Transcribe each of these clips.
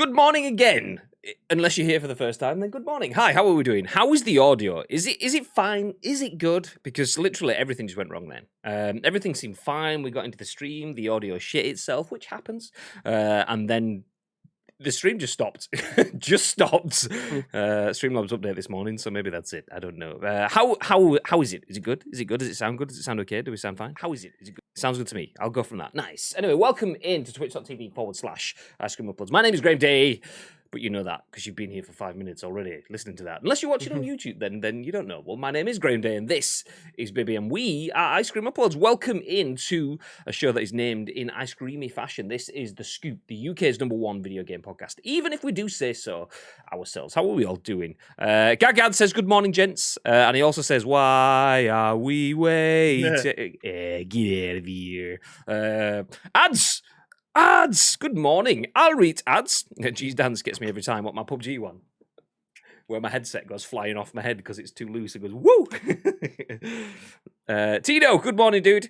Good morning again. Unless you're here for the first time, then good morning. Hi, how are we doing? How is the audio? Is it fine? Is it good? Because literally everything just went wrong then. Everything seemed fine. We got into the stream. The audio shit itself, which happens. And then the stream just stopped. Just stopped. Streamlabs update this morning, so maybe that's it. I don't know. How is it? Is it good? Is it good? Does it sound good? Does it sound okay? Do we sound fine? How is it? Is it good? Sounds good to me. I'll go from that. Nice. Anyway, welcome in to twitch.tv/Ice Cream Uploads. My name is Graham Day, but you know that because you've been here for 5 minutes already listening to that. Unless you're watching on YouTube, then you don't know. Well, my name is Graham Day, and this is Bibby, and we are Ice Cream Uploads. Welcome into a show that is named in ice creamy fashion. This is The Scoop, the UK's #1 video game podcast, even if we do say so ourselves. How are we all doing? Gagad says, good morning, gents. And he also says, why are we waiting? Get out of here. Ads! Good morning. I'll read ads. G's dance gets me every time. What, my PUBG one? Where my headset goes flying off my head because it's too loose. It goes, woo! Tino, good morning, dude.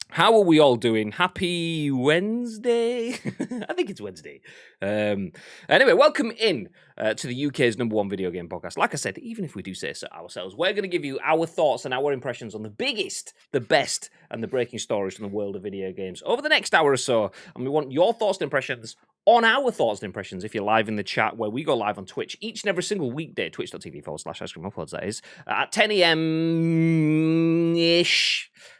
How are we all doing? Happy Wednesday? I think it's Wednesday. Anyway, welcome in to the UK's #1 video game podcast. Like I said, even if we do say so ourselves, we're going to give you our thoughts and our impressions on the biggest, the best, and the breaking stories from the world of video games over the next hour or so. And we want your thoughts and impressions on our thoughts and impressions if you're live in the chat, where we go live on Twitch each and every single weekday, twitch.tv/Ice Cream Uploads, that is, at 10 a.m.-ish.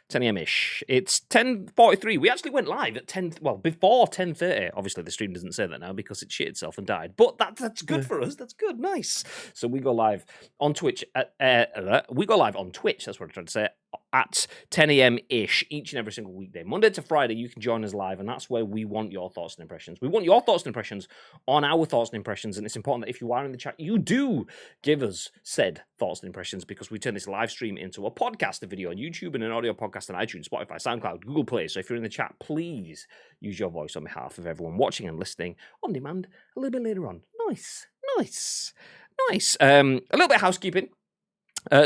10 a.m.-ish. It's 10:43. We actually went live at 10, well, before 10:30. Obviously, the stream doesn't say that now because it shit itself and died. But that's good for us. That's good. Nice. So we go live on Twitch. We go live on Twitch. That's what I'm trying to say. At 10 a.m.-ish each and every single weekday. Monday to Friday, you can join us live, and that's where we want your thoughts and impressions. We want your thoughts and impressions on our thoughts and impressions, and it's important that if you are in the chat, you do give us said thoughts and impressions, because we turn this live stream into a podcast, a video on YouTube, and an audio podcast on iTunes, Spotify, SoundCloud, Google Play. So if you're in the chat, please use your voice on behalf of everyone watching and listening on demand a little bit later on. Nice. A little bit of housekeeping.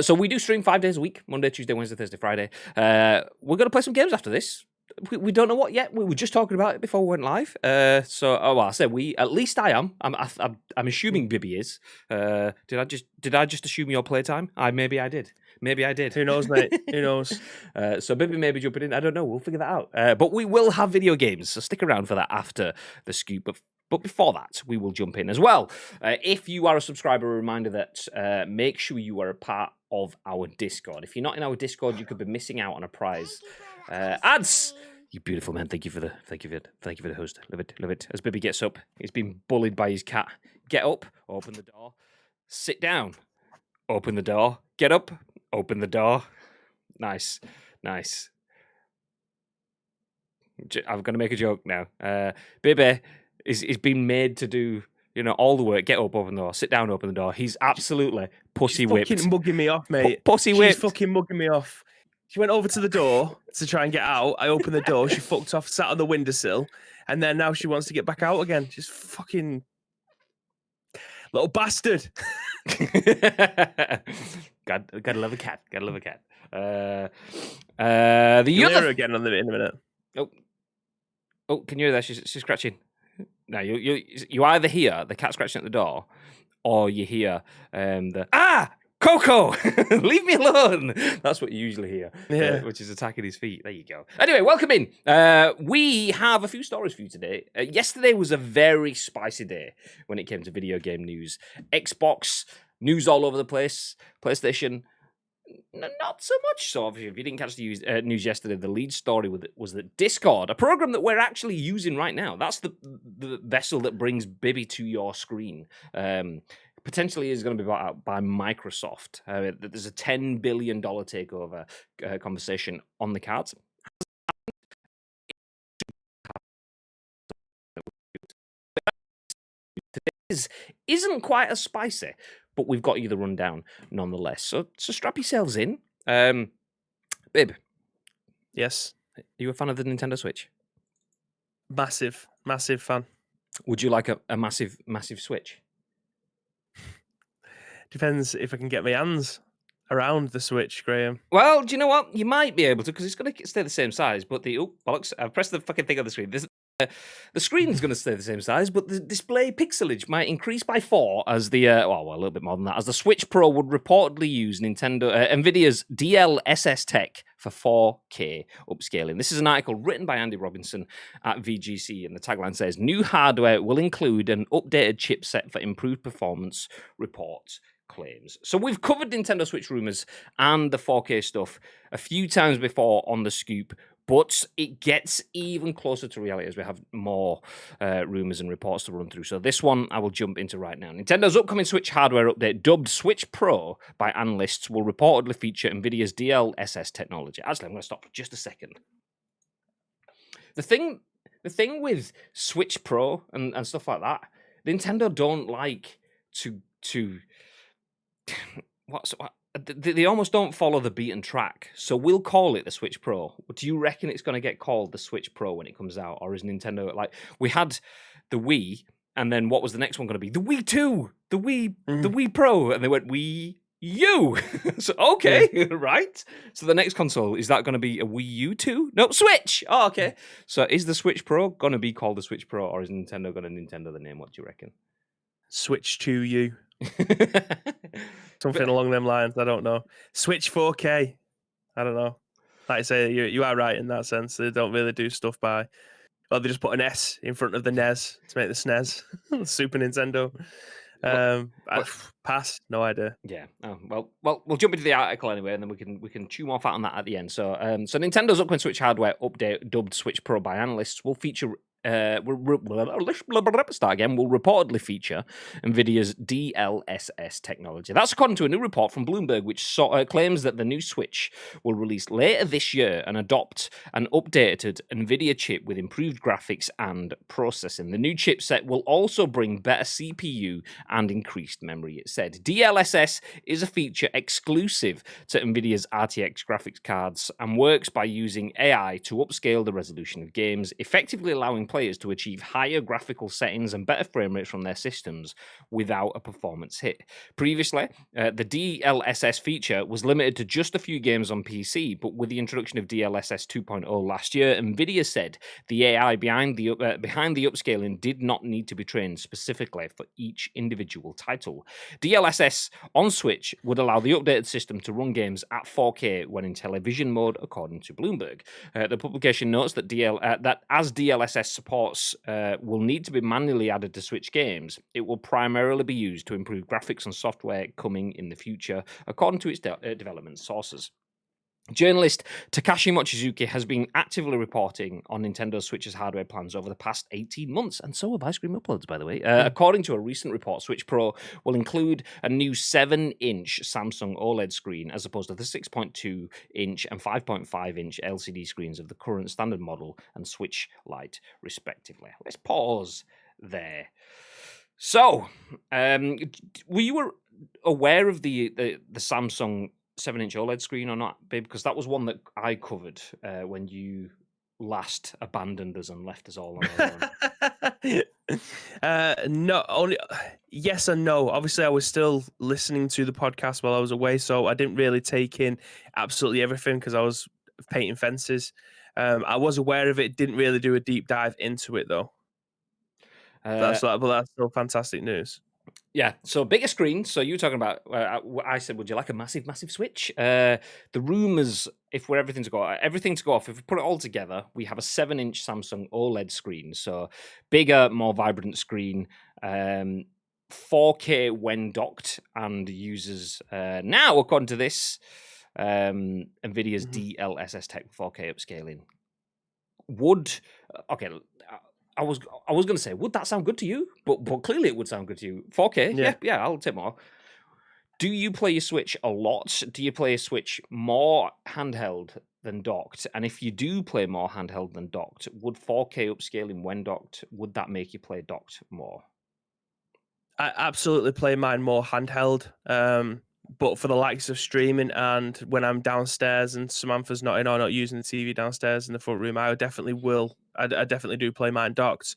So we do stream 5 days a week, Monday, Tuesday, Wednesday, Thursday, Friday. We're going to play some games after this. We don't know what yet. We were just talking about it before we went live. I said we. At least I am. I'm assuming Bibby is. Did I just assume your playtime? Maybe I did. Who knows, mate? Who knows? So Bibby may be jumping in. I don't know. We'll figure that out. But we will have video games, so stick around for that after the scoop. But before that, we will jump in as well. If you are a subscriber, a reminder that make sure you are a part of our Discord. If you're not in our Discord, you could be missing out on a prize. Ads, you beautiful man. Thank you for the host. Love it. As Bibby gets up, he's been bullied by his cat. Get up, open the door, sit down, open the door, get up, open the door. Nice. I'm going to make a joke now. Bibby is being made to do, all the work. Get up, open the door. Sit down, open the door. He's absolutely pussy whipped. Fucking mugging me off, mate. Pussy whipped. She's fucking mugging me off. She went over to the door to try and get out. I opened the door. She fucked off, sat on the windowsill, and then now she wants to get back out again. She's fucking little bastard. Gotta love a cat. The You'll other hear her again in a minute. Oh, can you hear that? She's scratching. No, you either hear the cat scratching at the door, or you hear Coco, leave me alone. That's what you usually hear, which is attacking his feet. There you go. Anyway, welcome in. We have a few stories for you today. Yesterday was a very spicy day when it came to video game news. Xbox news all over the place. PlayStation, not so much. So obviously, if you didn't catch the news yesterday, the lead story was that Discord, a program that we're actually using right now, that's the vessel that brings Bibby to your screen, potentially is going to be bought out by Microsoft. There's a $10 billion takeover conversation on the cards. Today's isn't quite as spicy, but we've got you the rundown nonetheless. So strap yourselves in. Bib. Yes. Are you a fan of the Nintendo Switch? Massive fan. Would you like a massive Switch? Depends if I can get my hands around the Switch, Graham. Well, do you know what? You might be able to, because it's going to stay the same size, but bollocks, I've pressed the fucking thing on the screen. The screen's going to stay the same size, but the display pixelage might increase by 4 as the, a little bit more than that, as the Switch Pro would reportedly use Nvidia's DLSS tech for 4K upscaling. This is an article written by Andy Robinson at VGC, and the tagline says, new hardware will include an updated chipset for improved performance, reports claims. So we've covered Nintendo Switch rumors and the 4K stuff a few times before on the Scoop, but it gets even closer to reality as we have more rumors and reports to run through. So this one I will jump into right now. Nintendo's upcoming Switch hardware update, dubbed Switch Pro by analysts, will reportedly feature Nvidia's DLSS technology. Actually, I'm going to stop for just a second. The thing with Switch Pro and stuff like that, Nintendo don't like to they almost don't follow the beaten track. So we'll call it the Switch Pro. Do you reckon it's going to get called the Switch Pro when it comes out? Or is Nintendo like, we had the Wii, and then what was the next one going to be? The Wii 2, the Wii Pro, and they went Wii U. So, okay, right. So the next console, is that going to be a Wii U 2? No, Switch. Oh, okay. So is the Switch Pro going to be called the Switch Pro, or is Nintendo going to Nintendo the name? What do you reckon? Switch to you. Something along them lines. I don't know. Switch 4K. I don't know. Like I say, you are right in that sense. They don't really do stuff by... Well, they just put an S in front of the NES to make the SNES. Super Nintendo. Pass. No idea. Yeah. Oh, well, we'll jump into the article anyway, and then we can chew more fat on that at the end. So, so Nintendo's upcoming Switch hardware update, dubbed Switch Pro by analysts, will feature... start again, will reportedly feature Nvidia's DLSS technology. That's according to a new report from Bloomberg, which claims that the new Switch will release later this year and adopt an updated Nvidia chip with improved graphics and processing. The new chipset will also bring better CPU and increased memory, it said. DLSS is a feature exclusive to Nvidia's RTX graphics cards and works by using AI to upscale the resolution of games, effectively allowing players to achieve higher graphical settings and better frame rates from their systems without a performance hit. Previously, the DLSS feature was limited to just a few games on PC, but with the introduction of DLSS 2.0 last year, Nvidia said the AI behind the upscaling did not need to be trained specifically for each individual title. DLSS on Switch would allow the updated system to run games at 4K when in television mode, according to Bloomberg. The publication notes that that as DLSS supports will need to be manually added to Switch games, it will primarily be used to improve graphics and software coming in the future, according to its development sources. Journalist Takashi Mochizuki has been actively reporting on Nintendo Switch's hardware plans over the past 18 months, and so have Ice Cream Uploads, by the way. According to a recent report, Switch Pro will include a new 7-inch Samsung OLED screen as opposed to the 6.2-inch and 5.5-inch LCD screens of the current standard model and Switch Lite, respectively. Let's pause there. So, were you aware of the Samsung 7-inch OLED screen or not, babe? Because that was one that I covered when you last abandoned us and left us all on our own. No, only yes and no. Obviously, I was still listening to the podcast while I was away, so I didn't really take in absolutely everything because I was painting fences. I was aware of it, didn't really do a deep dive into it though. But that's still fantastic news. Yeah, so bigger screen. So you were talking about, I said, would you like a massive, massive Switch? The rumors, if we're everything to go off, if we put it all together, we have a 7-inch Samsung OLED screen. So bigger, more vibrant screen, 4K when docked, and uses, now, according to this, NVIDIA's DLSS tech 4K upscaling. I was going to say, would that sound good to you? But clearly it would sound good to you. 4K, yeah, I'll take more. Do you play your Switch a lot? Do you play a Switch more handheld than docked? And if you do play more handheld than docked, would 4K upscaling when docked, would that make you play docked more? I absolutely play mine more handheld. But for the likes of streaming and when I'm downstairs and Samantha's not in or not using the TV downstairs in the front room, I definitely will. I definitely do play mine docked.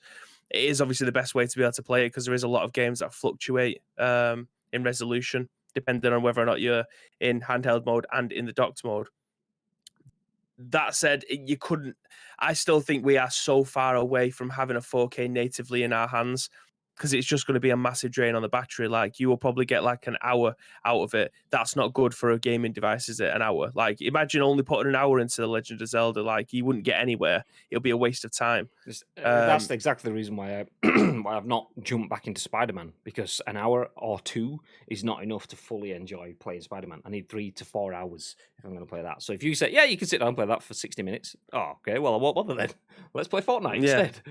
It is obviously the best way to be able to play it because there is a lot of games that fluctuate in resolution depending on whether or not you're in handheld mode and in the docked mode. that said, you couldn't. I still think we are so far away from having a 4K natively in our hands because it's just going to be a massive drain on the battery. Like you will probably get like an hour out of it. That's not good for a gaming device, is it? An hour? Like imagine only putting an hour into The Legend of Zelda. Like you wouldn't get anywhere. It'll be a waste of time. That's exactly the reason why why I've not jumped back into Spider-Man, because an hour or two is not enough to fully enjoy playing Spider-Man. I need 3 to 4 hours if I'm going to play that. So if you say, yeah, you can sit down and play that for 60 minutes, oh, okay, well, I won't bother then. Let's play Fortnite instead.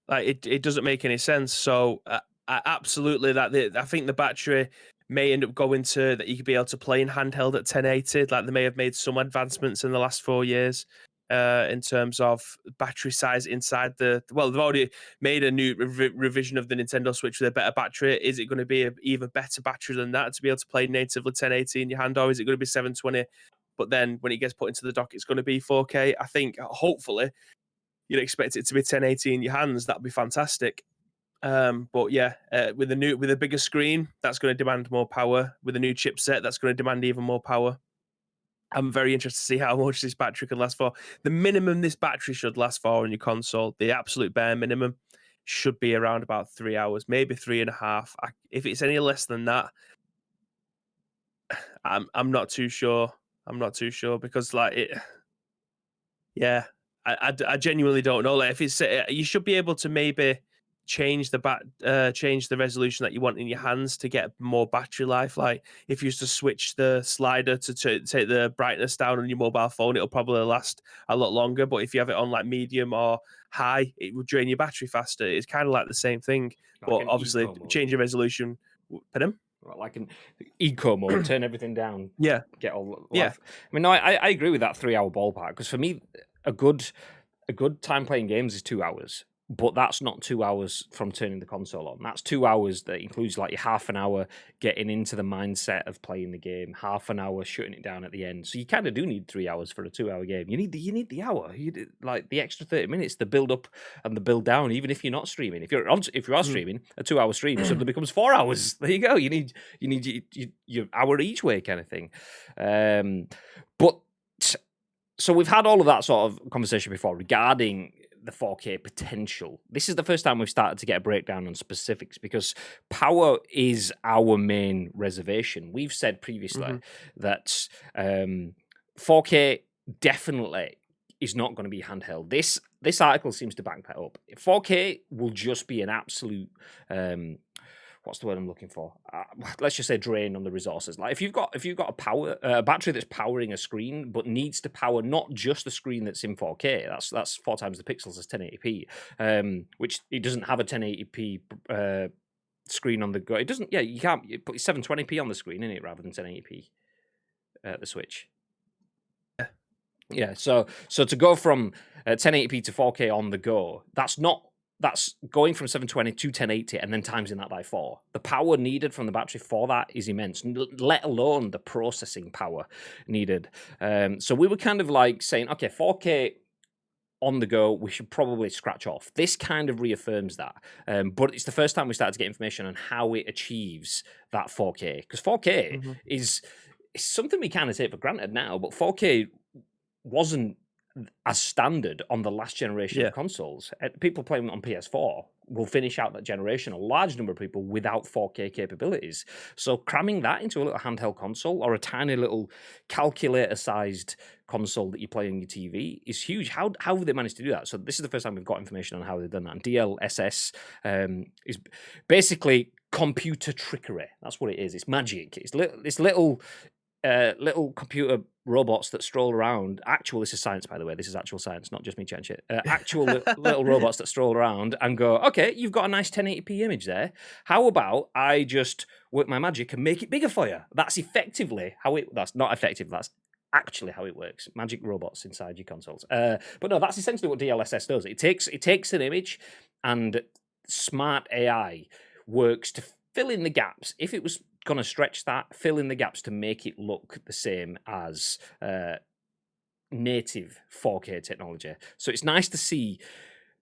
Like it doesn't make any sense. So absolutely, I think the battery may end up going to that you could be able to play in handheld at 1080. Like they may have made some advancements in the last 4 years in terms of battery size inside the. Well, they've already made a new revision of the Nintendo Switch with a better battery. Is it going to be an even better battery than that to be able to play natively 1080 in your hand, or is it going to be 720? But then when it gets put into the dock, it's going to be 4K. I think hopefully you'd expect it to be 1080 in your hands. That'd be fantastic. But yeah, with a bigger screen, that's going to demand more power. With a new chipset, that's going to demand even more power. I'm very interested to see how much this battery can last for. The minimum this battery should last for on your console, the absolute bare minimum, should be around about 3 hours, maybe 3.5. If it's any less than that, I'm not too sure. I'm not too sure because like it. Yeah, I genuinely don't know. Like if it's you should be able to maybe change the resolution that you want in your hands to get more battery life. Like if you used to switch the slider to take the brightness down on your mobile phone, it'll probably last a lot longer. But if you have it on like medium or high, it will drain your battery faster. It's kind of like the same thing, Like but obviously changing resolution. Pardon? Like an eco mode, turn everything down. Yeah, get all. Yeah. I mean, no, I agree with that 3 hour ballpark because for me, a good time playing games is 2 hours. But that's not 2 hours from turning the console on. That's 2 hours that includes like your half an hour getting into the mindset of playing the game, half an hour shutting it down at the end. So you kind of do need 3 hours for a 2 hour game. You need the hour, like the extra 30 minutes, the build up and the build down. Even if you're not streaming, if you are streaming, a 2 hour stream suddenly becomes 4 hours. There you go. You need your hour each way kind of thing. But so we've had all of that sort of conversation before regarding the 4K potential. This is the first time we've started to get a breakdown on specifics because power is our main reservation. We've said previously that 4K definitely is not going to be handheld. This article seems to back that up. 4K will just be an absolute what's the word I'm looking for? Let's just say drain on the resources. Like if you've got a battery that's powering a screen, but needs to power not just the screen that's in 4K. That's 4 times the pixels as 1080p, which it doesn't have a 1080p screen on the go. It doesn't. Yeah, you can't put 720p on the screen in it rather than 1080p. The Switch. Yeah. So to go from 1080p to 4K on the go, that's going from 720 to 1080 and then timesing that by 4. The power needed from the battery for that is immense, let alone the processing power needed. So we were kind of like saying, okay, 4K on the go, we should probably scratch off. This kind of reaffirms that. But it's the first time we started to get information on how it achieves that 4K. Because 4K is something we kind of take for granted now, but 4K wasn't as standard on the last generation of consoles. People playing on PS4 will finish out that generation, a large number of people without 4K capabilities. So cramming that into a little handheld console or a tiny little calculator-sized console that you play on your TV is huge. How have they managed to do that? So this is the first time we've got information on how they've done that. And DLSS is basically computer trickery. That's what it is. It's magic. It's little computer robots that stroll around. This is science, by the way. This is actual science, not just me chatting shit. Actual little robots that stroll around and go, okay, you've got a nice 1080p image there. How about I just work my magic and make it bigger for you? That's effectively how it... That's not effective. That's actually how it works. Magic robots inside your consoles. But no, that's essentially what DLSS does. It takes an image and smart AI works to fill in the gaps. If it was going to stretch that, fill in the gaps to make it look the same as native 4K technology. So it's nice to see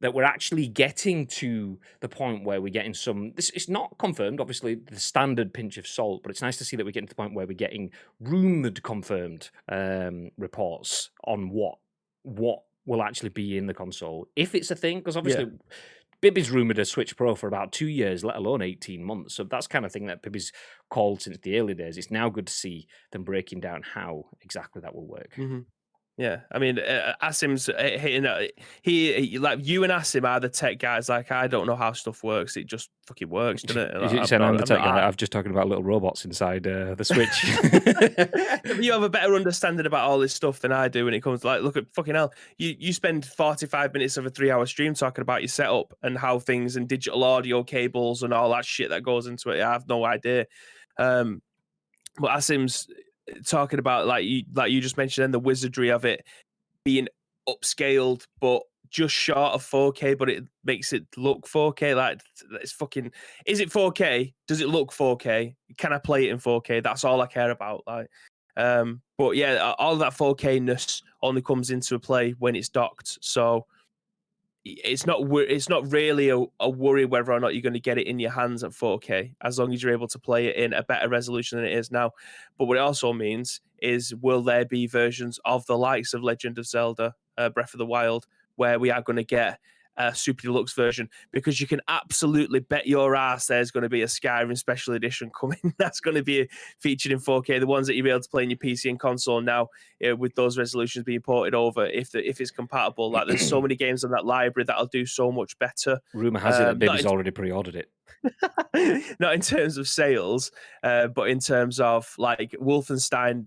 that we're actually getting to the point where we're getting some. This it's not confirmed, obviously, the standard pinch of salt, but it's nice to see that we're getting to the point where we're getting rumored confirmed reports on what will actually be in the console, if it's a thing, because obviously. Bibby's rumoured a Switch Pro for about 2 years, let alone 18 months. So that's kind of thing that Bibby's called since the early days. It's now good to see them breaking down how exactly that will work. Yeah, I mean, Asim's hitting. He like you and Asim are the tech guys. Like, I don't know how stuff works. It just fucking works, doesn't it? You said I'm the tech guy. I'm just talking about little robots inside the Switch. You have a better understanding about all this stuff than I do when it comes to, like, look at fucking hell. You spend 45 minutes of a 3-hour stream talking about your setup and how things and digital audio cables and all that shit that goes into it. I have no idea. But Asim's talking about, like you just mentioned, then the wizardry of it being upscaled, but just short of 4K, but it makes it look 4K. Like, it's fucking. Is it 4K? Does it look 4K? Can I play it in 4K? That's all I care about. Like, but yeah, all that 4K-ness only comes into play when it's docked. So it's not really a worry whether or not you're going to get it in your hands at 4K, as long as you're able to play it in a better resolution than it is now. But what it also means is, will there be versions of the likes of Legend of Zelda, Breath of the Wild, where we are going to get a super deluxe version? Because you can absolutely bet your ass there's going to be a Skyrim special edition coming. That's going to be featured in 4K. The ones that you'll be able to play in your PC and console now, with those resolutions being ported over, if it's compatible. Like, there's so many games in that library that'll do so much better. Rumor has it that Bibby's already pre-ordered it. Not in terms of sales, but in terms of, like, Wolfenstein.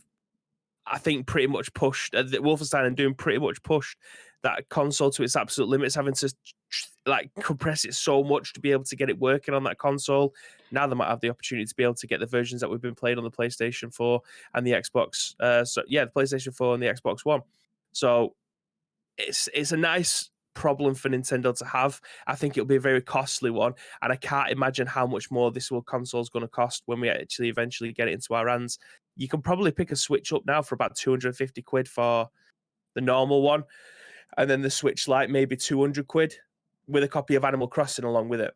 I think pretty much pushed Wolfenstein and Doom pretty much pushed that console to its absolute limits, having to like compress it so much to be able to get it working on that console. Now they might have the opportunity to be able to get the versions that we've been playing on the PlayStation 4 and the Xbox. The PlayStation 4 and the Xbox One. So it's a nice problem for Nintendo to have. I think it'll be a very costly one, and I can't imagine how much more this console is going to cost when we actually eventually get it into our hands. You can probably pick a Switch up now for about 250 quid for the normal one, and then the Switch Lite maybe 200 quid with a copy of Animal Crossing along with it.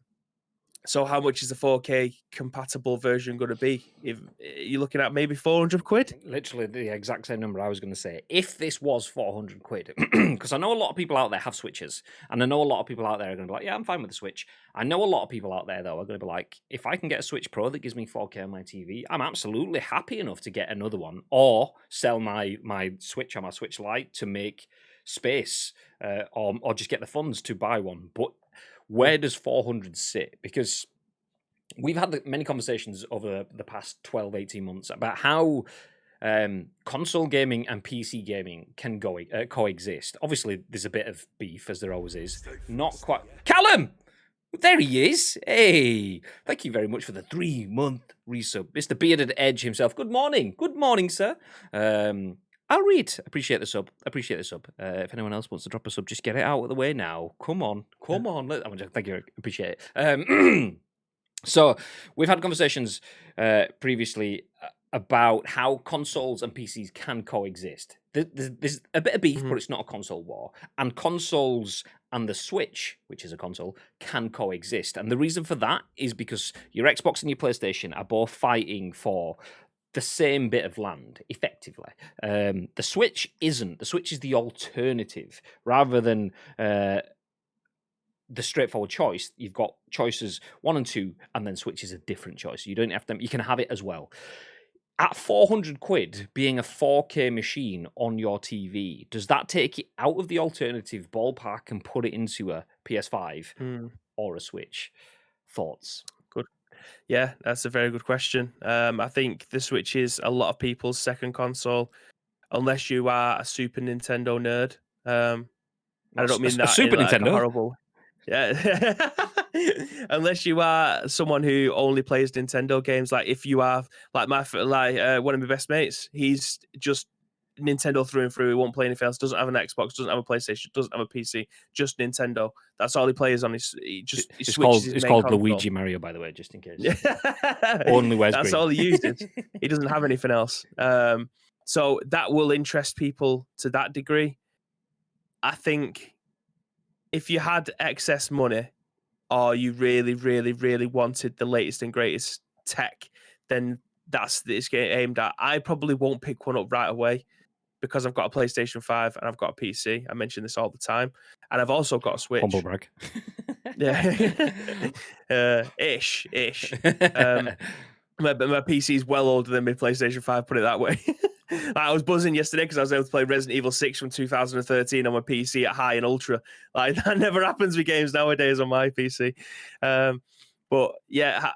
So how much is the 4K compatible version going to be? If you're looking at maybe 400 quid? Literally the exact same number I was going to say. If this was 400 quid, because I know a lot of people out there have Switches, and I know a lot of people out there are going to be like, yeah, I'm fine with the Switch. I know a lot of people out there, though, are going to be like, if I can get a Switch Pro that gives me 4K on my TV, I'm absolutely happy enough to get another one, or sell my Switch or my Switch Lite to make space, or just get the funds to buy one. But where does 400 sit? Because we've had many conversations over the past 12, 18 months about how console gaming and PC gaming can coexist. Obviously, there's a bit of beef, as there always is. Not quite. Callum! There he is. Hey, thank you very much for the 3-month resub. Mr. Bearded Edge himself. Good morning. Good morning, sir. I'll read. Appreciate the sub. If anyone else wants to drop a sub, just get it out of the way now. Come on. Thank you. Appreciate it. So we've had conversations previously about how consoles and PCs can coexist. There's a bit of beef, but it's not a console war. And consoles and the Switch, which is a console, can coexist. And the reason for that is because your Xbox and your PlayStation are both fighting for the same bit of land, effectively. The Switch isn't. The Switch is the alternative. Rather than the straightforward choice, you've got choices 1 and 2, and then Switch is a different choice. You don't have them. You can have it as well. At 400 quid, being a 4K machine on your TV, does that take it out of the alternative ballpark and put it into a PS5 or a Switch? Thoughts? Good. Yeah, that's a very good question. I think the Switch is a lot of people's second console, unless you are a Super Nintendo nerd. I don't mean that a Super in, like, Nintendo. a horrible. Yeah. Unless you are someone who only plays Nintendo games, like if you are like one of my best mates, he's just Nintendo through and through. He won't play anything else. Doesn't have an Xbox. Doesn't have a PlayStation. Doesn't have a PC. Just Nintendo. That's all he plays on. It's called Luigi Mario, by the way, just in case. Only wears That's green. all he uses. He doesn't have anything else. So that will interest people to that degree. I think if you had excess money, or you really, really, really wanted the latest and greatest tech, then that's this game aimed at. I probably won't pick one up right away because I've got a PlayStation 5 and I've got a PC. I mention this all the time. And I've also got a Switch. Humble brag. Yeah. Ish. My PC is well older than my PlayStation 5, put it that way. I was buzzing yesterday because I was able to play Resident Evil 6 from 2013 on my PC at high and ultra. Like, that never happens with games nowadays on my PC. But yeah,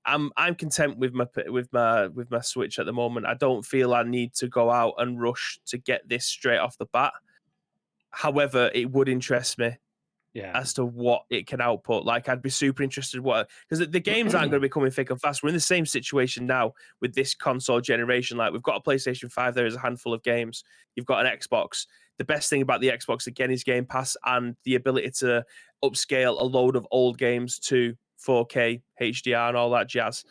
I'm content with my Switch at the moment. I don't feel I need to go out and rush to get this straight off the bat. However, it would interest me as to what it can output. Like, I'd be super interested because the games aren't going to be coming thick and fast. We're in the same situation now with this console generation. Like, we've got a PlayStation 5, there is a handful of games. You've got an Xbox. The best thing about the Xbox, again, is Game Pass and the ability to upscale a load of old games to 4K, HDR, and all that jazz.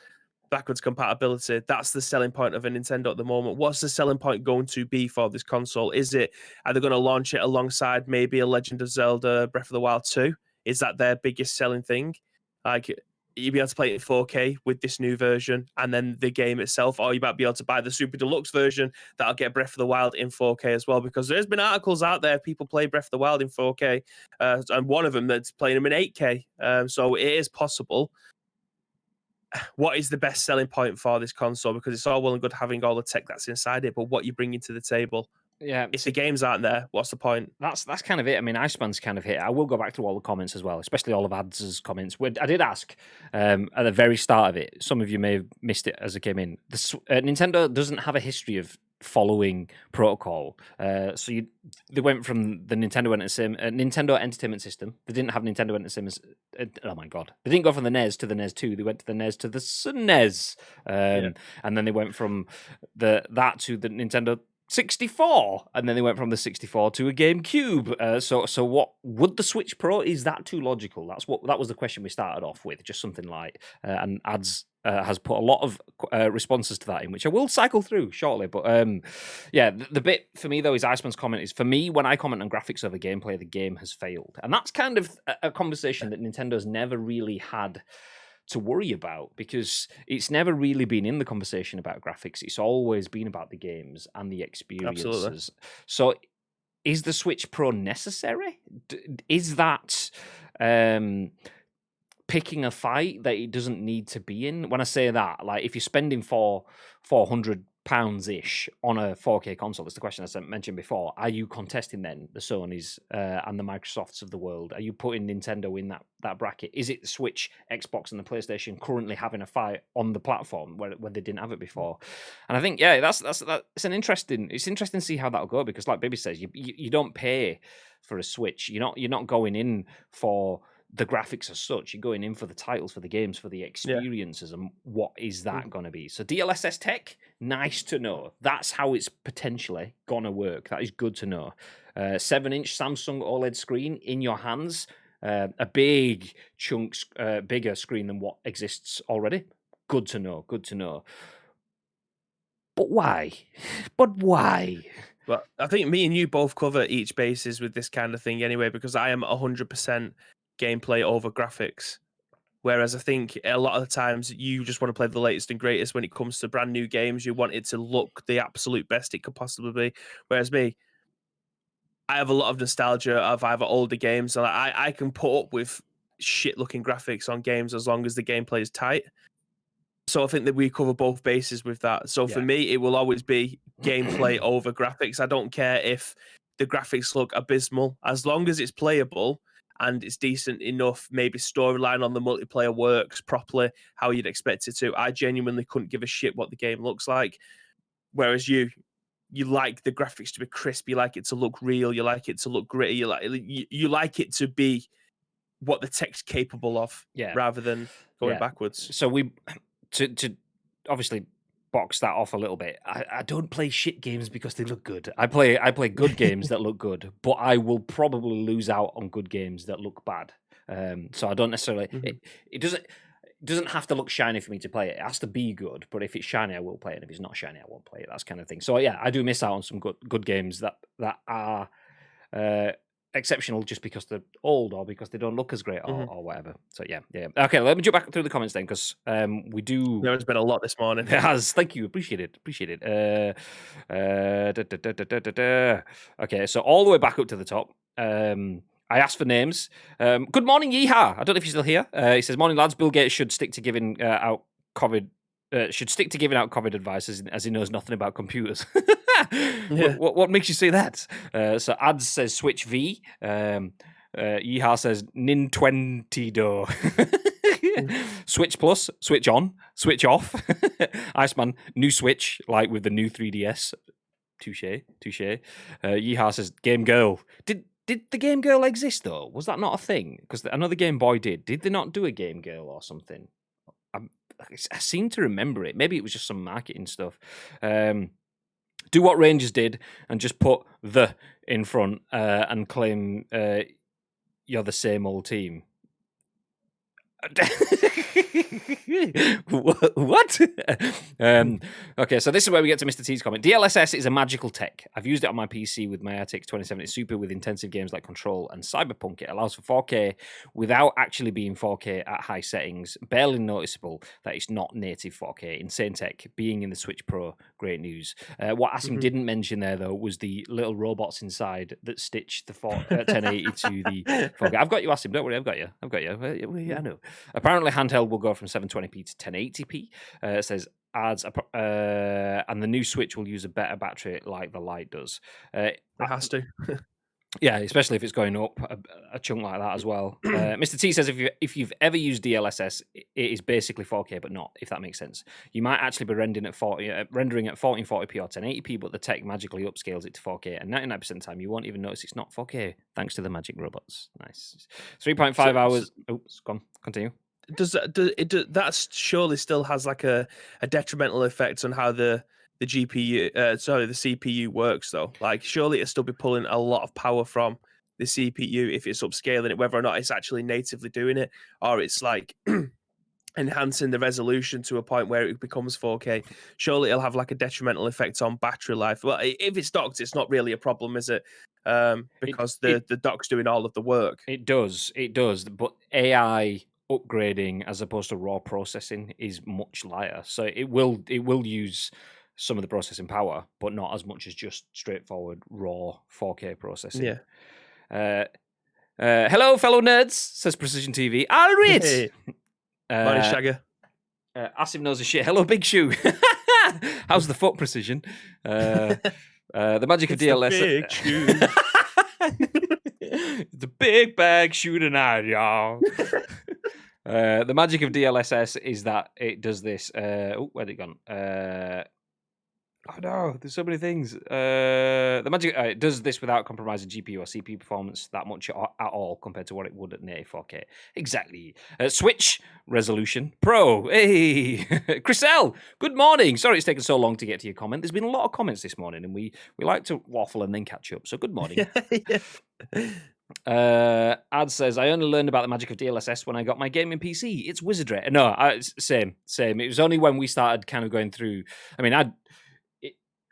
Backwards compatibility. That's the selling point of a Nintendo at the moment. What's the selling point going to be for this console? Are they going to launch it alongside maybe a Legend of Zelda Breath of the Wild 2? Is that their biggest selling thing? Like, you'll be able to play it in 4K with this new version and then the game itself, or you might be able to buy the Super Deluxe version that'll get Breath of the Wild in 4K as well, because there's been articles out there, people play Breath of the Wild in 4K, and one of them that's playing them in 8K. So it is possible. What is the best selling point for this console? Because it's all well and good having all the tech that's inside it, but what you bring into the table. Yeah. If the games aren't there, what's the point? That's kind of it. I mean, Iceman's kind of hit. I will go back through all the comments as well, especially all of Ads' comments. I did ask at the very start of it. Some of you may have missed it as it came in. Nintendo doesn't have a history of following protocol. So they went from the Nintendo Entertainment System. They didn't have Nintendo Entertainment. Oh my god! They didn't go from the NES to the NES 2. They went to the NES to the SNES, and then they went from that to the Nintendo 64, and then they went from the 64 to a GameCube. So what would the Switch Pro? Is that too logical? That was the question we started off with. Just something like, and Ads has put a lot of responses to that in, which I will cycle through shortly. But the bit for me though is Iceman's comment is, for me, when I comment on graphics over gameplay, the game has failed, and that's kind of a conversation that Nintendo's never really had to worry about, because it's never really been in the conversation about graphics. It's always been about the games and the experiences. Absolutely. So is the Switch Pro necessary? Is that picking a fight that it doesn't need to be in? When I say that, like, if you're spending £400-ish on a 4K console, that's the question I mentioned before. Are you contesting then the Sonys and the Microsofts of the world? Are you putting Nintendo in that bracket? Is it the Switch, Xbox, and the PlayStation currently having a fight on the platform where they didn't have it before? And I think it's interesting to see how that'll go, because, like Bibby says, you don't pay for a Switch. You're not going in for the graphics as such. You're going in for the titles, for the games, for the experiences, and what is that going to be? So DLSS tech, nice to know. That's how it's potentially going to work. That is good to know. 7-inch Samsung OLED screen in your hands, a big chunk, bigger screen than what exists already. Good to know. But why? Well, I think me and you both cover each bases with this kind of thing anyway, because I am 100% gameplay over graphics. Whereas I think a lot of the times you just want to play the latest and greatest when it comes to brand new games. You want it to look the absolute best it could possibly be. Whereas me, I have a lot of nostalgia of either older games, and I can put up with shit looking graphics on games as long as the gameplay is tight. So I think that we cover both bases with that. So for me, it will always be gameplay over graphics. I don't care if the graphics look abysmal, as long as it's playable and it's decent enough. Maybe storyline on the multiplayer works properly how you'd expect it to. I genuinely couldn't give a shit what the game looks like. Whereas you like the graphics to be crisp, you like it to look real, you like it to look gritty, you like it to be what the tech's capable of, rather than going backwards. So to obviously box that off a little bit, I don't play shit games because they look good. I play good games that look good, but I will probably lose out on good games that look bad. So I don't necessarily. It doesn't have to look shiny for me to play it. It has to be good, but if it's shiny, I will play it. And if it's not shiny, I won't play it. That's kind of thing. So yeah, I do miss out on some good games that are exceptional just because they're old or because they don't look as great or whatever. So yeah. Okay, let me jump back through the comments then, because we do. There's been a lot this morning. There has. Thank you. Appreciate it. Okay, so all the way back up to the top. I asked for names. Good morning, Yeehaw. I don't know if you're still here. He says, "Morning, lads. Bill Gates should stick to giving out COVID. Should stick to giving out COVID advice as he knows nothing about computers." What makes you say that? So Ads says Switch V. Yeehaw says Nintendo. Switch Plus, Switch On, Switch Off. Iceman, new Switch, like with the new 3DS. Touche. Yeehaw says Game Girl. Did the Game Girl exist though? Was that not a thing? Because I know the Game Boy did. Did they not do a Game Girl or something? I seem to remember it. Maybe it was just some marketing stuff. Do what Rangers did and just put the in front and claim you're the same old team. What? Okay, so this is where we get to Mr. T's comment. DLSS is a magical tech. I've used it on my PC with my RTX 2070 Super with intensive games like Control and Cyberpunk. It allows for 4K without actually being 4K at high settings. Barely noticeable that it's not native 4K. Insane tech. Being in the Switch Pro, great news. What Asim didn't mention there, though, was the little robots inside that stitch the 1080 to the 4K. I've got you, Asim. Don't worry, I've got you. I know. Apparently, handheld will go from 720p to 1080p. It says adds, and the new Switch will use a better battery like the Lite does. It has to. Yeah, especially if it's going up a chunk like that as well. Mr. T says if you've ever used DLSS, it is basically 4K, but not, if that makes sense. You might actually be rendering at 1440p or 1080p, but the tech magically upscales it to 4K, and 99% of the time you won't even notice it's not 4K thanks to the magic robots. Nice. 3.5 hours. Oops, go on, continue. Does that surely still has like a detrimental effect on how the GPU, the CPU works though? Like surely it'll still be pulling a lot of power from the CPU if it's upscaling it, whether or not it's actually natively doing it, or it's like enhancing the resolution to a point where it becomes 4K. Surely it'll have like a detrimental effect on battery life. Well, if it's docked, it's not really a problem, is it? Because the dock's doing all of the work. It does. But AI upgrading as opposed to raw processing is much lighter, so it will use some of the processing power, but not as much as just straightforward raw 4K processing. Hello, fellow nerds, says Precision TV. I'll read. Hey. Morning, Shagger. Asim knows a shit. Hello, Big Shoe. How's the foot, Precision? The magic of DLSS. Big Shoe. The big bag shoe tonight, y'all. The magic of DLSS is that it does this. Where'd it gone? Oh no, there's so many things. The magic it does this without compromising GPU or CPU performance that much at all compared to what it would at native 4K. Exactly. Switch resolution Pro. Hey, Chris L. Good morning. Sorry it's taken so long to get to your comment. There's been a lot of comments this morning, and we like to waffle and then catch up. So good morning. Ad says, I only learned about the magic of DLSS when I got my gaming PC. It's wizardry. No, same. It was only when we started kind of going through. I mean,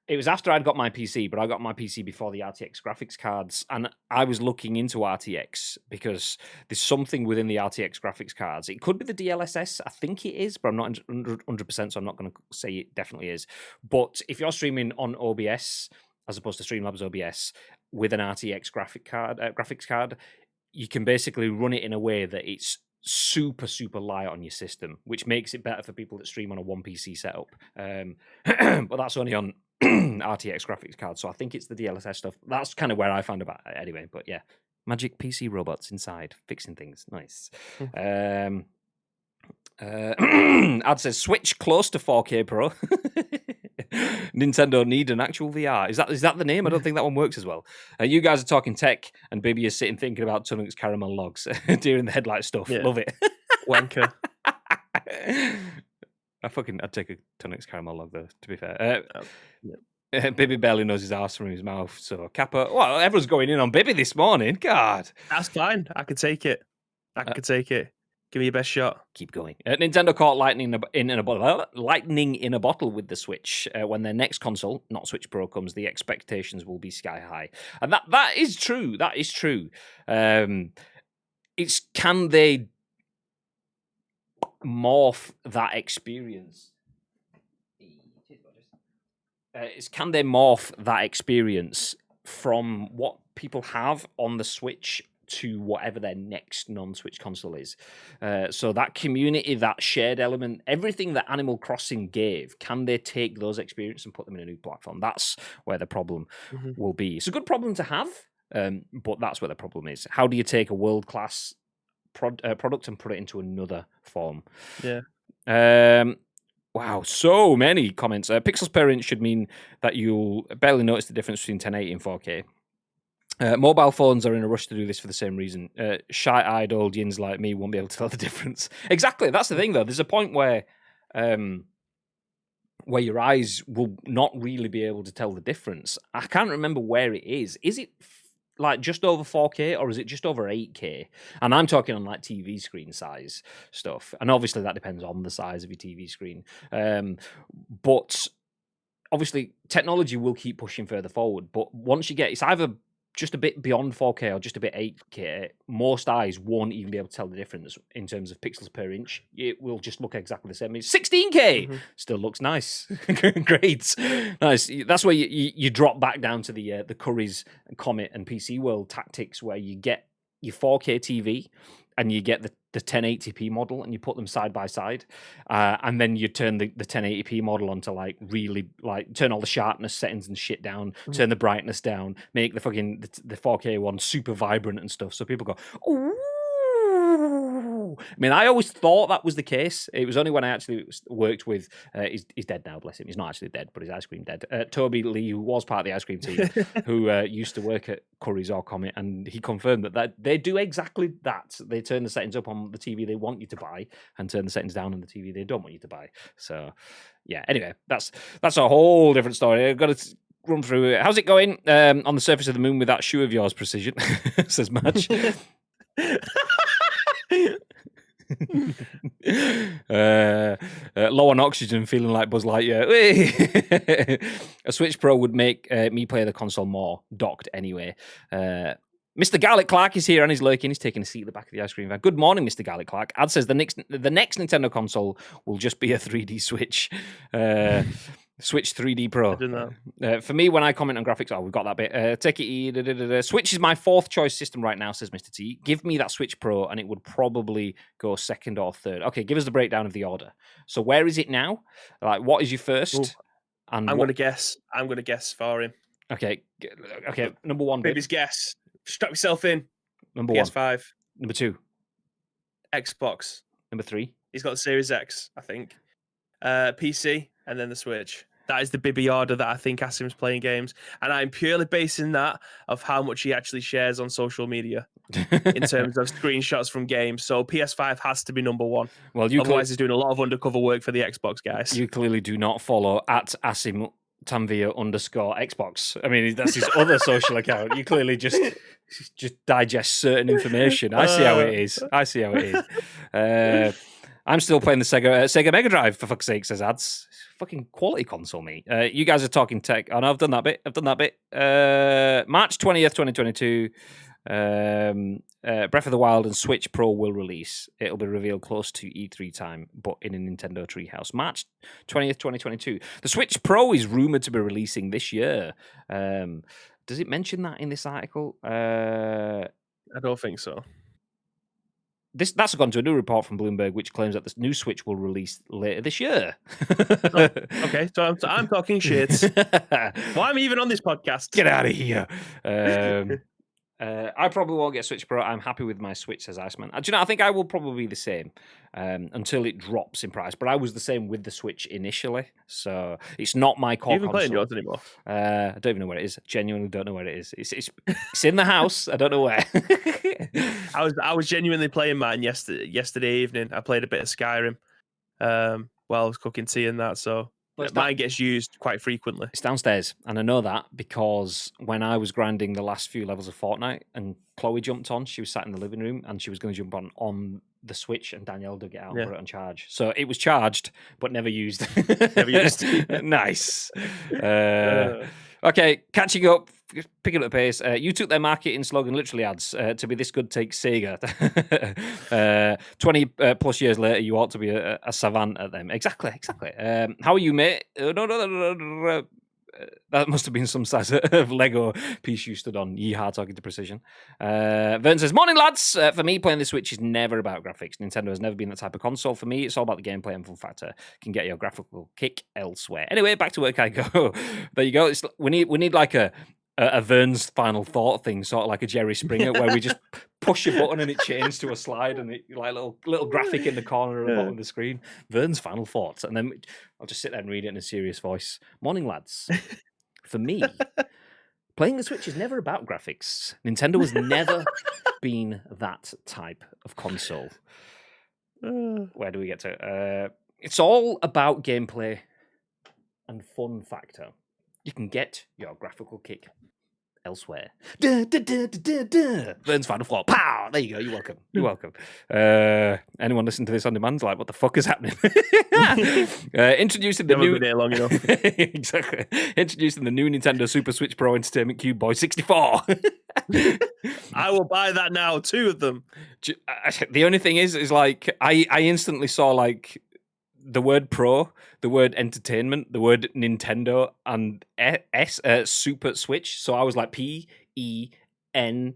it was after I'd got my PC, but I got my PC before the RTX graphics cards, and I was looking into RTX because there's something within the RTX graphics cards. It could be the DLSS, I think it is, but I'm not 100%, so I'm not going to say it definitely is. But if you're streaming on OBS as opposed to Streamlabs OBS with an RTX graphics card, you can basically run it in a way that it's super light on your system, which makes it better for people that stream on a one PC setup. But that's only on RTX graphics cards, so I think it's the DLSS stuff. That's kind of where I found about it anyway. But yeah, magic PC robots inside fixing things. Nice. Ad says Switch close to 4K Pro. Nintendo need an actual VR. Is that the name? I don't think that one works as well. You guys are talking tech, and Baby is sitting thinking about Tunnuk's caramel logs, deer in the headlight stuff. Yeah. Love it. Wanker. I'd take a Tunnuk's caramel log though, to be fair. Bibby barely knows his arse from his mouth, so Kappa. Well, everyone's going in on Bibby this morning. God. That's fine. I could take it. Give me your best shot. Keep going. Nintendo caught lightning in a bottle with the Switch. When their next console, not Switch Pro, comes, the expectations will be sky high, and that is true. That is true. It's can they morph that experience? Can they morph that experience from what people have on the Switch to whatever their next non-Switch console is? So that community, that shared element, everything that Animal Crossing gave, can they take those experiences and put them in a new platform? That's where the problem will be. It's a good problem to have, but that's where the problem is. How do you take a world-class product and put it into another form? Yeah. Wow, so many comments. Pixels per inch should mean that you'll barely notice the difference between 1080 and 4K. Mobile phones are in a rush to do this for the same reason. Shy-eyed old yins like me won't be able to tell the difference. Exactly, that's the thing, though. There's a point where your eyes will not really be able to tell the difference. I can't remember where it is. Is it like just over 4K or is it just over 8K? And I'm talking on like TV screen size stuff. And obviously that depends on the size of your TV screen. But obviously technology will keep pushing further forward. But once you get, it's either just a bit beyond 4K or just a bit 8K, most eyes won't even be able to tell the difference in terms of pixels per inch. It will just look exactly the same. It's 16K, still looks nice. Great. Nice. That's where you drop back down to the Curry's Comet and PC World tactics, where you get your 4K TV and you get the 1080p model and you put them side by side, and then you turn the 1080p model onto like really like turn all the sharpness settings and shit down, turn the brightness down, make the 4K one super vibrant and stuff. So people go, ooh. I mean, I always thought that was the case. It was only when I actually worked with, he's dead now, bless him. He's not actually dead, but he's ice cream dead. Toby Lee, who was part of the ice cream team, who used to work at Curry's or Comet, and he confirmed that they do exactly that. They turn the settings up on the TV they want you to buy and turn the settings down on the TV they don't want you to buy. So, yeah, anyway, that's a whole different story. I've got to run through it. How's it going on the surface of the moon with that shoe of yours, Precision? Says Madge. Low on oxygen, feeling like Buzz Lightyear. A Switch Pro would make me play the console more docked anyway. Mr. Garlic Clark is here and he's lurking. He's taking a seat at the back of the ice cream van. Good morning, Mr. Garlic Clark. Ad says the next Nintendo console will just be a 3D Switch. Switch 3D Pro. I don't know. For me, when I comment on graphics, we've got that bit. Take it. Switch is my fourth choice system right now, says Mr. T. Give me that Switch Pro, and it would probably go second or third. Okay, give us the breakdown of the order. So where is it now? Like, what is your first? Ooh, and I'm going to guess. I'm going to guess for him. Okay. Number one. Baby's guess. Strap yourself in. Number PS5. one. Number two. Xbox. Number three. He's got the Series X, I think. PC, and then the Switch. That is the Bibby order that I think Asim's playing games. And I'm purely basing that of how much he actually shares on social media in terms of screenshots from games. So PS5 has to be number one. Well, otherwise he's doing a lot of undercover work for the Xbox guys. You clearly do not follow at Asim Tanvir _Xbox. I mean, that's his other social account. You clearly just digest certain information. I see how it is. I'm still playing the Sega Mega Drive, for fuck's sake, says Ads. Fucking quality console, mate. You guys are talking tech. Oh, no, I've done that bit. March 20th, 2022. Breath of the Wild and Switch Pro will release. It'll be revealed close to E3 time, but in a Nintendo Treehouse. March 20th, 2022. The Switch Pro is rumored to be releasing this year. Does it mention that in this article? I don't think so. That's gone to a new report from Bloomberg, which claims that the new Switch will release later this year. Okay, so I'm talking shit. Why am I even on this podcast? Get out of here. I probably won't get Switch Pro. I'm happy with my Switch, says Iceman. Do you know, I think I will probably be the same until it drops in price. But I was the same with the Switch initially, so it's not my core console. You even playing yours anymore? I don't even know where it is. Genuinely don't know where it is. It's in the house. I don't know where. I was genuinely playing mine yesterday evening. I played a bit of Skyrim while I was cooking tea and that, so mine gets used quite frequently. It's downstairs, and I know that because when I was grinding the last few levels of Fortnite and Chloe jumped on, she was sat in the living room and she was going to jump on the Switch, and Danielle dug it out and Yeah. put it on charge. So it was charged, but never used. Never used. Nice. Okay, catching up, picking up the pace. You took their marketing slogan, literally ads, to be this good takes Sega. 20 plus years later, you ought to be a savant at them. Exactly. How are you, mate? No. That must have been some size of Lego piece you stood on. Yeehaw, talking to precision. Vern says, morning, lads. For me, playing the Switch is never about graphics. Nintendo has never been that type of console. For me, it's all about the gameplay and fun factor. Can get your graphical kick elsewhere. Anyway, back to work I go. There you go. We need like a Vern's final thought thing, sort of like a Jerry Springer, where we just push a button and it changes to a slide, and it like little graphic in the corner of the bottom of the screen. Vern's final thoughts, and then I'll just sit there and read it in a serious voice. Morning, lads. For me, playing the Switch is never about graphics. Nintendo has never been that type of console. Where do we get to? It's all about gameplay and fun factor. You can get your graphical kick elsewhere. Vern's final thought. Pow! There you go. You're welcome. Anyone listening to this on demand's like, what the fuck is happening? Introducing the new. Been here long enough. Exactly. Introducing the new Nintendo Super Switch Pro Entertainment Cube Boy 64. I will buy that now. 2 of them. The only thing is like I instantly saw like the word pro, the word entertainment, the word Nintendo, and Super Switch. So I was like P-E-N.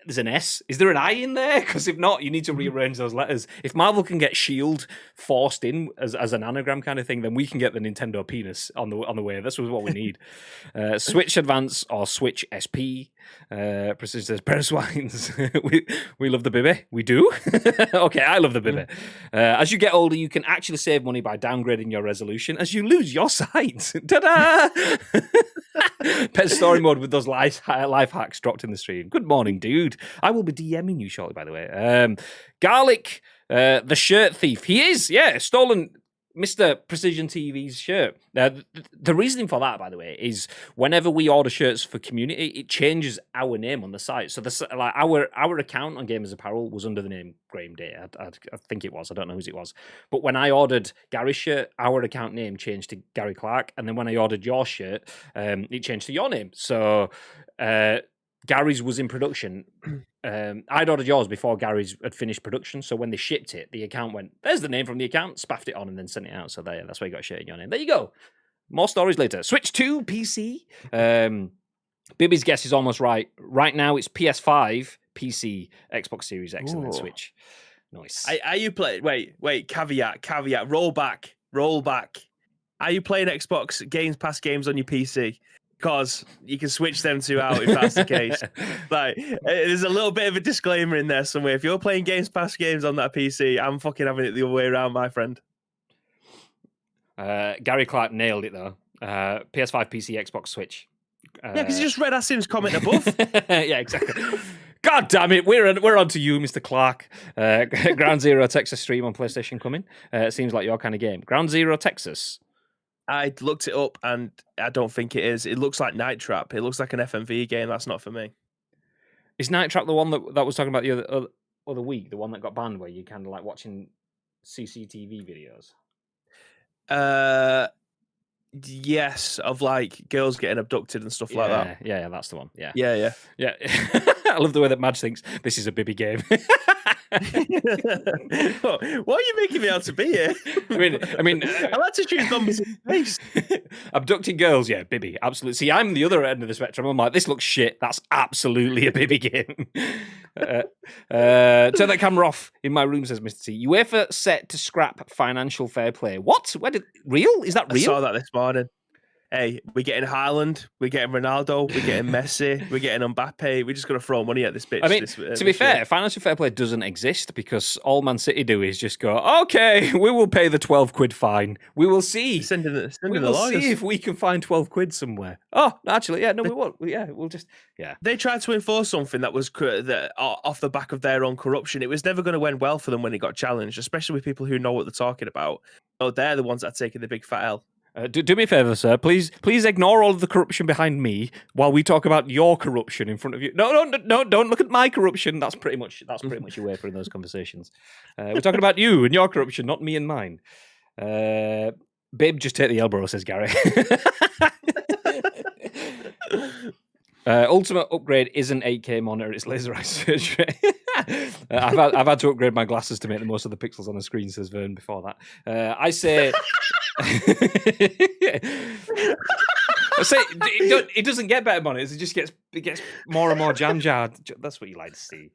There's an S. Is there an I in there? Because if not, you need to rearrange those letters. If Marvel can get Shield forced in as an anagram kind of thing, then we can get the Nintendo penis on the way. That's what we need. Switch Advance or Switch SP. Precision says, pair of swines. we love the bibby. We do? Okay, I love the bibby. As you get older, you can actually save money by downgrading your resolution as you lose your sight. Ta-da! Pet story mode with those life hacks dropped in the stream. Good morning, dude. I will be DMing you shortly, by the way. Garlic, the shirt thief. He is, stolen Mr. Precision TV's shirt. The reasoning for that, by the way, is whenever we order shirts for community, it changes our name on the site. So our account on Gamers Apparel was under the name Graham Day. I think it was. I don't know whose it was. But when I ordered Gary's shirt, our account name changed to Gary Clark. And then when I ordered your shirt, it changed to your name. So Gary's was in production. I'd ordered yours before Gary's had finished production. So when they shipped it, the account went, there's the name from the account, spaffed it on and then sent it out. So that's why you got a shirt in your name. There you go. More stories later. Switch 2 PC. Bibby's guess is almost right. Right now it's PS5, PC, Xbox Series X, and then Switch. Nice. Are you playing? Wait. Caveat. Roll back. Are you playing Xbox Games Pass games on your PC? Because you can switch them 2 out if that's the case. Like, there's a little bit of a disclaimer in there somewhere. If you're playing Games Pass games on that PC, I'm fucking having it the other way around, my friend. Gary Clark nailed it though. PS5, PC, Xbox, Switch. Yeah, because you just read Asim's comment above. Yeah, exactly. God damn it, we're on to you, Mr. Clark. Ground Zero Texas stream on PlayStation coming. Seems like your kind of game. Ground Zero Texas. I looked it up and I don't think it is. It looks like Night Trap. It looks like an FMV game. That's not for me. Is Night Trap the one that was talking about the other week? The one that got banned where you kind of like watching CCTV videos? Yes, of like girls getting abducted and stuff like that. Yeah, that's the one. Yeah. I love the way that Madge thinks this is a Bibby game. What are you making me out to be here? I mean, I like to choose numbers in face. Abducting girls, yeah, Bibby, absolutely. See, I'm the other end of the spectrum. I'm like, this looks shit. That's absolutely a Bibby game. Turn that camera off in my room, says Mr. T. UEFA set to scrap financial fair play. What? Real? Is that real? I saw that this morning. Hey, we're getting Haaland, we're getting Ronaldo, we're getting Messi, we're getting Mbappe. We're just going to throw money at this bitch. I mean, to be fair, financial fair play doesn't exist because all Man City do is just go, okay, we will pay the 12 quid fine. We will see. We will see if we can find 12 quid somewhere. Oh, actually, yeah, no, we won't. Yeah, we'll just, yeah. They tried to enforce something that was off the back of their own corruption. It was never going to end well for them when it got challenged, especially with people who know what they're talking about. So they're the ones that are taking the big fat L. Do me a favor, sir. Please ignore all of the corruption behind me while we talk about your corruption in front of you. No, don't look at my corruption. That's pretty much your way for in those conversations. We're talking about you and your corruption, not me and mine. Babe, just take the elbow, says Gary. Ultimate upgrade isn't 8K monitor; it's laser eye surgery. I've had to upgrade my glasses to make the most of the pixels on the screen, says Vern. Before that, I say. I say it doesn't get better monitors. It gets more and more jam-jarred. That's what you like to see.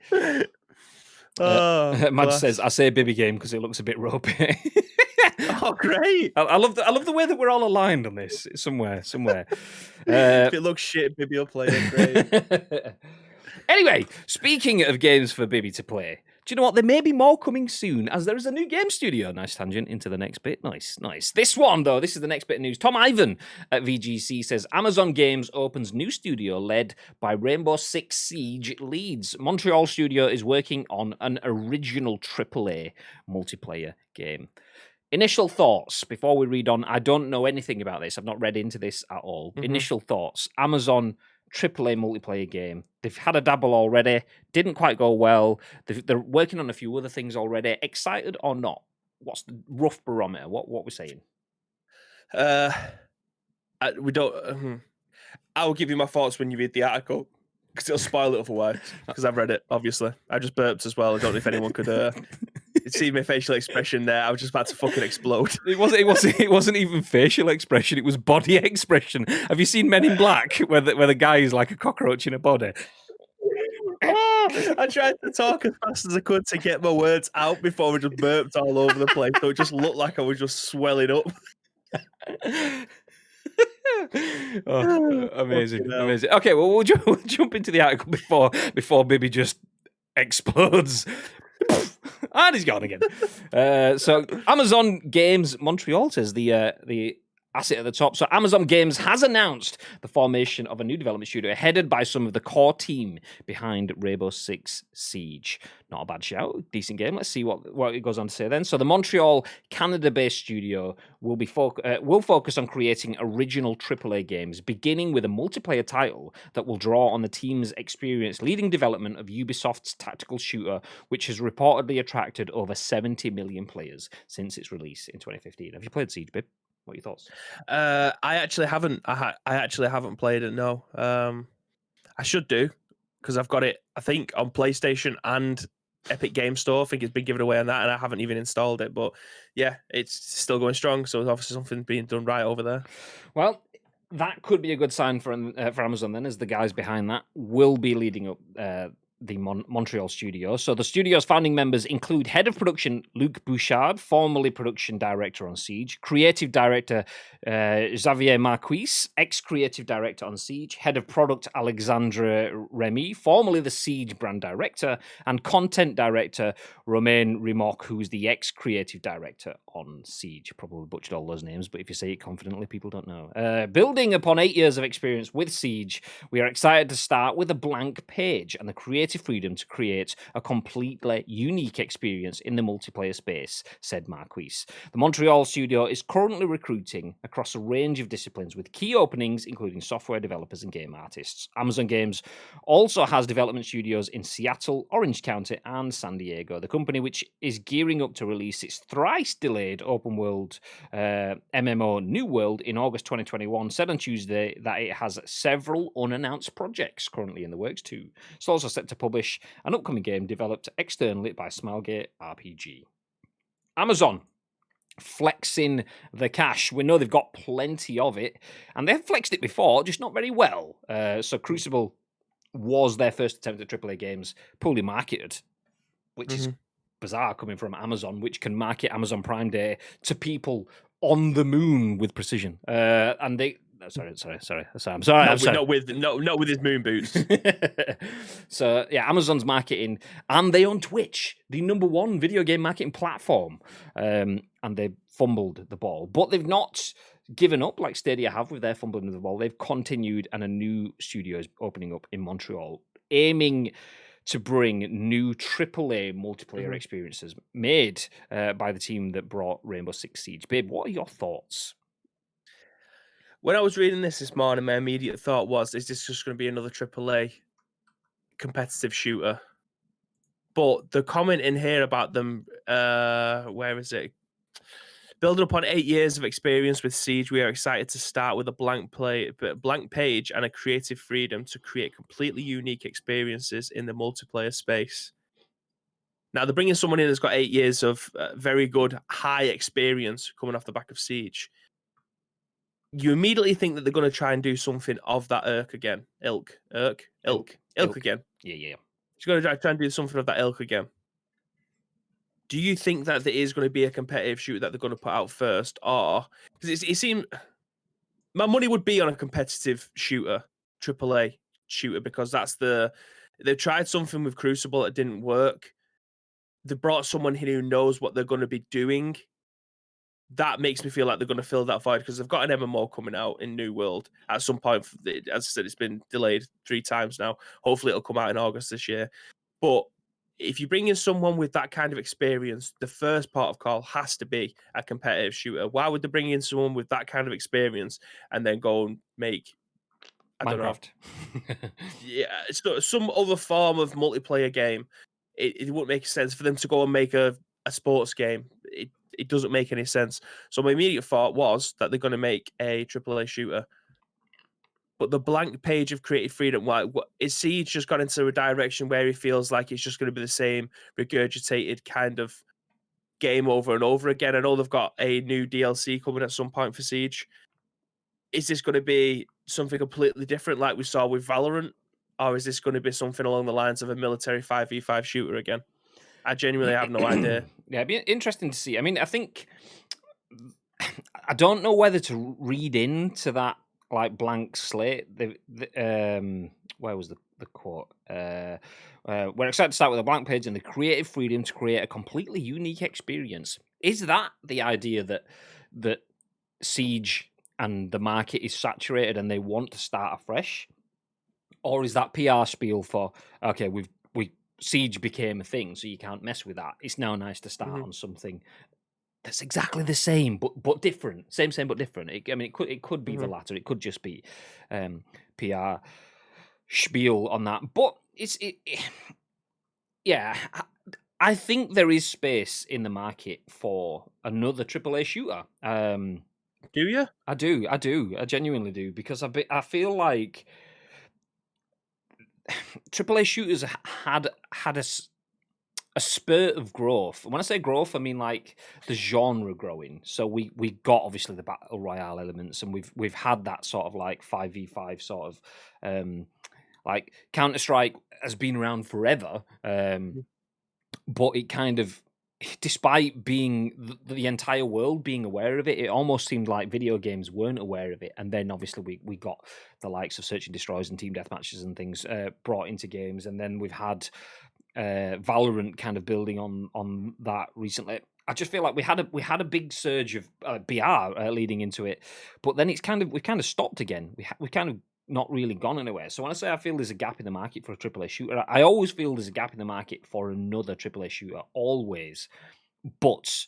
Madge says, "I say Bibby game because it looks a bit ropey." Oh, great! I love the way that we're all aligned on this. Somewhere. If it looks shit, Bibby will play it. Great. Anyway, speaking of games for Bibby to play, do you know what? There may be more coming soon, as there is a new game studio. Nice tangent into the next bit. Nice. This one, though, this is the next bit of news. Tom Ivan at VGC says, Amazon Games opens new studio led by Rainbow Six Siege leads. Montreal studio is working on an original AAA multiplayer game. Initial thoughts, before we read on, I don't know anything about this. I've not read into this at all. Mm-hmm. Initial thoughts, Amazon AAA multiplayer game. They've had a dabble already. Didn't quite go well. They're working on a few other things already. Excited or not? What's the rough barometer? What we're saying? We don't. I will give you my thoughts when you read the article because it'll spoil it otherwise. Because I've read it, obviously. I just burped as well. I don't know if anyone could see my facial expression there. I was just about to fucking explode. It wasn't even facial expression. It was body expression. Have you seen Men in Black, where the guy is like a cockroach in a body? I tried to talk as fast as I could to get my words out before I just burped all over the place, so it just looked like I was just swelling up. Amazing. Okay, well, we'll jump into the article before Bibby just explodes. And he's gone again. So Amazon Games Montreal says the asset at the top. So Amazon Games has announced the formation of a new development studio headed by some of the core team behind Rainbow Six Siege. Not a bad shout. Decent game. Let's see what it goes on to say then. So the Montreal, Canada-based studio will focus on creating original AAA games, beginning with a multiplayer title that will draw on the team's experience leading development of Ubisoft's tactical shooter, which has reportedly attracted over 70 million players since its release in 2015. Have you played Siege, Bib? What are your thoughts? I actually haven't. I actually haven't played it. No, I should do because I've got it. I think on PlayStation and Epic Game Store. I think it's been given away on that, and I haven't even installed it. But yeah, it's still going strong. So it's obviously something being done right over there. Well, that could be a good sign for Amazon then, as the guys behind that will be leading up the Montreal studio. So the studio's founding members include head of production Luc Bouchard, formerly production director on Siege, creative director Xavier Marquis, ex-creative director on Siege, head of product Alexandre Remy, formerly the Siege brand director, and content director Romain Remoc, who's the ex-creative director on Siege. Probably butchered all those names, but if you say it confidently, people don't know. Building upon 8 years of experience with Siege, we are excited to start with a blank page and the creative freedom to create a completely unique experience in the multiplayer space, said Marquis. The Montreal studio is currently recruiting across a range of disciplines with key openings, including software developers and game artists. Amazon Games also has development studios in Seattle, Orange County, and San Diego. The company, which is gearing up to release its thrice-delayed open-world MMO New World in August 2021, said on Tuesday that it has several unannounced projects currently in the works too. It's also set to publish an upcoming game developed externally by Smilegate RPG. Amazon flexing the cash. We know they've got plenty of it, and they've flexed it before, just not very well. So Crucible was their first attempt at AAA games, poorly marketed, which is bizarre coming from Amazon, which can market Amazon Prime Day to people on the moon with precision. And they... Sorry. I'm sorry. Not with his moon boots. So yeah, Amazon's marketing, and they own Twitch, the number one video game marketing platform, and they fumbled the ball, but they've not given up like Stadia have with their fumbling of the ball. They've continued, and a new studio is opening up in Montreal, aiming to bring new AAA multiplayer experiences made by the team that brought Rainbow Six Siege. Babe, what are your thoughts? When I was reading this morning, my immediate thought was, is this just going to be another AAA competitive shooter? But the comment in here about them, where is it? Building upon 8 years of experience with Siege, we are excited to start with a blank page and a creative freedom to create completely unique experiences in the multiplayer space. Now, they're bringing someone in that's got 8 years of very good, high experience coming off the back of Siege. You immediately think that they're going to try and do something of that ilk again. Ilk again. Yeah. She's going to try and do something of that ilk again. Do you think that there is going to be a competitive shooter that they're going to put out first, or because it seemed my money would be on a competitive shooter, AAA shooter, because they've tried something with Crucible that didn't work. They brought someone in who knows what they're going to be doing. That makes me feel like they're going to fill that void because they've got an MMO coming out in New World at some point. As I said, it's been delayed 3 times now. Hopefully, it'll come out in August this year. But if you bring in someone with that kind of experience, the first part of call has to be a competitive shooter. Why would they bring in someone with that kind of experience and then go and make, I don't know, it's some other form of multiplayer game? It wouldn't make sense for them to go and make a sports game. It doesn't make any sense. So my immediate thought was that they're going to make a AAA shooter. But the blank page of creative freedom, what is Siege just got into a direction where he feels like it's just going to be the same regurgitated kind of game over and over again? I know they've got a new DLC coming at some point for Siege. Is this going to be something completely different like we saw with Valorant? Or is this going to be something along the lines of a military 5v5 shooter again? I genuinely have no idea. Yeah, it'd be interesting to see. I mean, I think I don't know whether to read into that like blank slate. Where was the quote? We're excited to start with a blank page and the creative freedom to create a completely unique experience. Is that the idea that Siege and the market is saturated and they want to start afresh, or is that PR spiel for okay, Siege became a thing, so you can't mess with that. It's now nice to start on something that's exactly the same, but different. Same, but different. It could be the latter. It could just be PR spiel on that. But yeah. I think there is space in the market for another AAA shooter. Do you? I do. I genuinely do because I feel like AAA shooters had a spurt of growth. And when I say growth, I mean like the genre growing. So we got obviously the battle royale elements, and we've had that sort of like 5v5 sort of like Counter-Strike has been around forever, but it kind of, despite being the entire world being aware of it, it almost seemed like video games weren't aware of it. And then obviously we got the likes of Search and Destroys and Team Deathmatches and things brought into games, and then we've had Valorant kind of building on that recently. I just feel like we had a big surge of BR leading into it, but then we kind of stopped again. We kind of not really gone anywhere. So when I say I feel there's a gap in the market for a AAA shooter, I always feel there's a gap in the market for another AAA shooter, always. But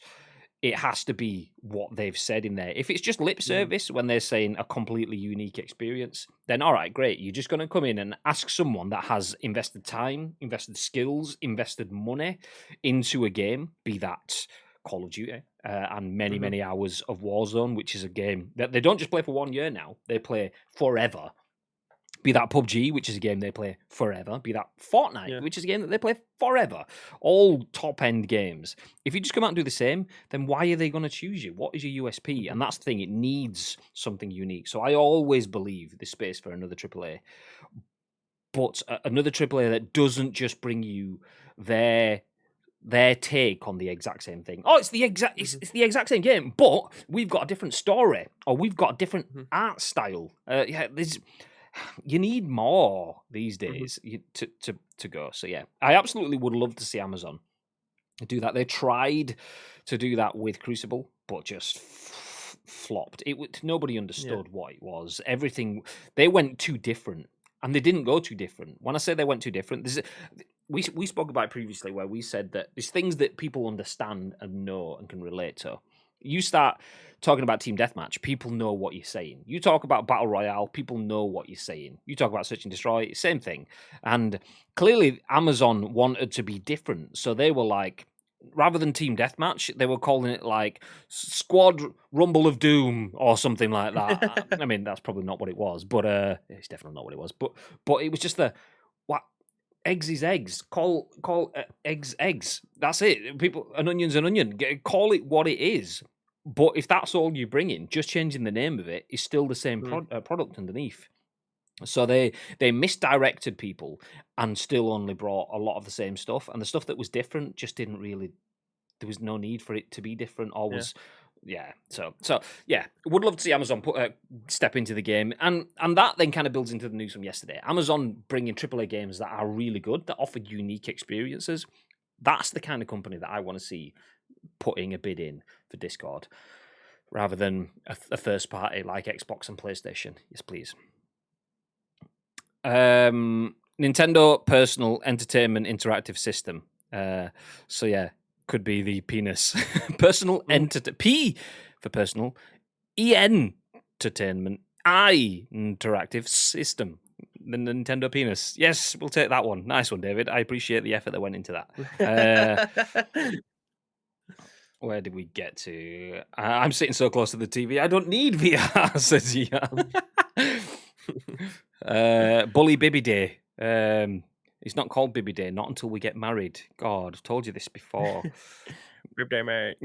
it has to be what they've said in there. If it's just lip service when they're saying a completely unique experience, then all right, great. You're just going to come in and ask someone that has invested time, invested skills, invested money into a game, be that Call of Duty and many hours of Warzone, which is a game that they don't just play for 1 year now, they play forever. Be that PUBG, which is a game they play forever. Be that Fortnite, which is a game that they play forever. All top-end games. If you just come out and do the same, then why are they going to choose you? What is your USP? And that's the thing. It needs something unique. So I always believe there's space for another AAA. But another AAA that doesn't just bring you their take on the exact same thing. Oh, it's the exact same game, but we've got a different story, or we've got a different art style. You need more these days to go. So yeah, I absolutely would love to see Amazon do that. They tried to do that with Crucible, but just flopped. Nobody understood what it was. Everything, they went too different, and they didn't go too different. When I say they went too different, we spoke about it previously, where we said that there's things that people understand and know and can relate to, You start talking about Team Deathmatch, people know what you're saying. You talk about Battle Royale, people know what you're saying. You talk about Search and Destroy, same thing. And clearly Amazon wanted to be different. So they were like, rather than Team Deathmatch, they were calling it like Squad Rumble of Doom or something like that. I mean, that's probably not what it was, but it's definitely not what it was. But it was just what eggs is eggs. Call eggs eggs. That's it. People, an onion's an onion. Call it what it is. But if that's all you bring in, just changing the name of it is still the same product underneath. So they misdirected people and still only brought a lot of the same stuff. And the stuff that was different just didn't really, there was no need for it to be different or was, So yeah, would love to see Amazon step into the game. And that then kind of builds into the news from yesterday. Amazon bringing AAA games that are really good, that offer unique experiences. That's the kind of company that I want to see putting a bid in for Discord rather than a first party like Xbox and PlayStation. Yes, please. Nintendo Personal Entertainment Interactive System. So yeah, could be the penis. Personal P for personal. Entertainment. Interactive System. The Nintendo penis. Yes, we'll take that one. Nice one, David. I appreciate the effort that went into that. Where did we get to? I'm sitting so close to the TV. I don't need VR, says Jan. Bully Bibby Day. It's not called Bibby Day, not until we get married. God, I've told you this before. Bibby Day, mate.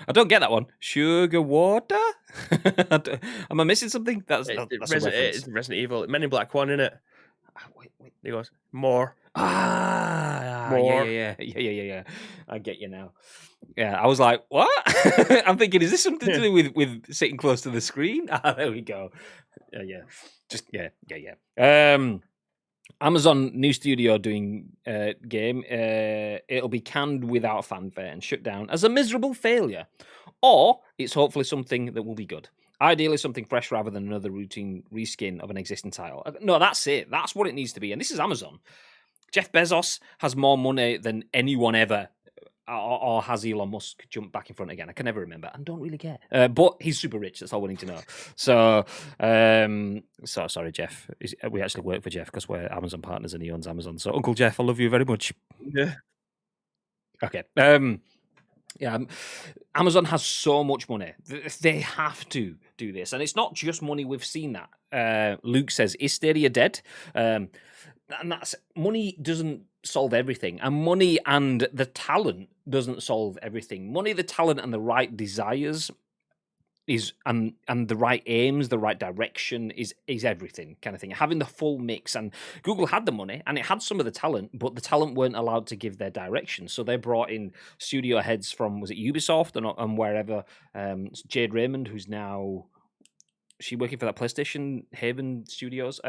I don't get that one. Sugar water? Am I missing something? That's it's Resident Evil. Men in Black 1, isn't it? Wait. He goes, more. More. Yeah. I get you now. Yeah, I was like, what? I'm thinking, is this something to do with sitting close to the screen? There we go. Yeah. Amazon new studio doing game. It'll be canned without fanfare and shut down as a miserable failure. Or it's hopefully something that will be good. Ideally something fresh rather than another routine reskin of an existing title. No, that's it. That's what it needs to be. And this is Amazon. Jeff Bezos has more money than anyone ever. Or has Elon Musk jumped back in front again? I can never remember and don't really care. But he's super rich. That's all we need to know. So sorry, Jeff. We actually work for Jeff because we're Amazon partners and he owns Amazon. So Uncle Jeff, I love you very much. Yeah. Okay. Amazon has so much money. They have to do this. And it's not just money. We've seen that. Luke says, is Stadia dead? And that's money doesn't solve everything, and money and the talent doesn't solve everything. Money, the talent, and the right desires is and the right aims, the right direction is everything, kind of thing. Having the full mix, and Google had the money and it had some of the talent, but the talent weren't allowed to give their direction. So they brought in studio heads from, was it Ubisoft and wherever? Jade Raymond, who's now working for that PlayStation Haven Studios.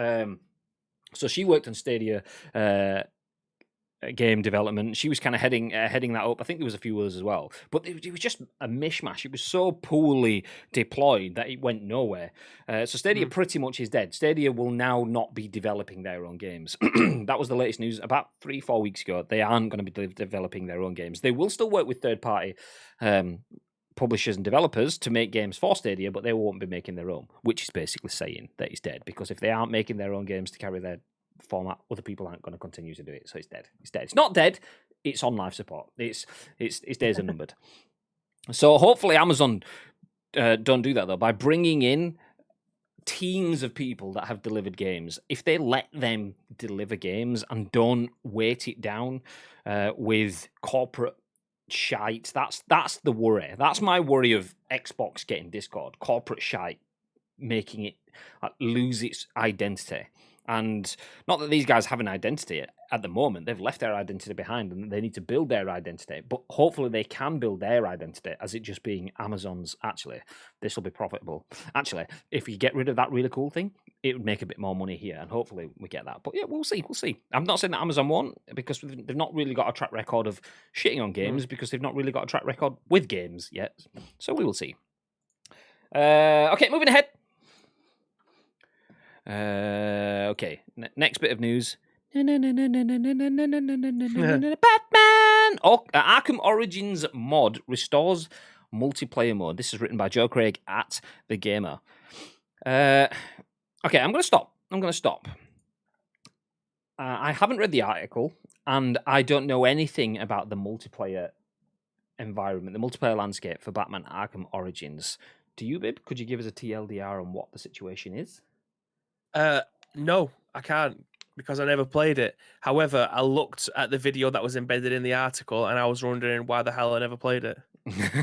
So she worked on Stadia game development. She was kind of heading that up. I think there was a few others as well, but it was just a mishmash. It was so poorly deployed that it went nowhere. So Stadia pretty much is dead. Stadia will now not be developing their own games. That was the latest news about 3-4 weeks ago. They aren't going to be developing their own games. They will still work with third-party publishers and developers to make games for Stadia, but they won't be making their own, which is basically saying that it's dead, because if they aren't making their own games to carry their format, other people aren't going to continue to do it. So it's dead. It's not dead. It's on life support. Its days are numbered. So hopefully Amazon don't do that, though, by bringing in teams of people that have delivered games. If they let them deliver games and don't weight it down with corporate shite, that's the worry. That's my worry of Xbox getting Discord. Corporate shite making it lose its identity. And not that these guys have an identity at the moment. They've left their identity behind and they need to build their identity. But hopefully they can build their identity as it just being Amazon's. Actually, this will be profitable. Actually, if you get rid of that really cool thing, it would make a bit more money here. And hopefully we get that. But yeah, we'll see. I'm not saying that Amazon won't, because they've not really got a track record of shitting on games, because they've not really got a track record with games yet. So we will see. Okay, moving ahead. Okay, next bit of news. Batman! Arkham Origins mod restores multiplayer mode. This is written by Joe Craig at The Gamer. Okay, I'm going to stop. I haven't read the article, and I don't know anything about the multiplayer environment, the multiplayer landscape for Batman Arkham Origins. Do you, Bib? Could you give us a TLDR on what the situation is? No, I can't, because I never played it. However, I looked at the video that was embedded in the article, and I was wondering why the hell I never played it.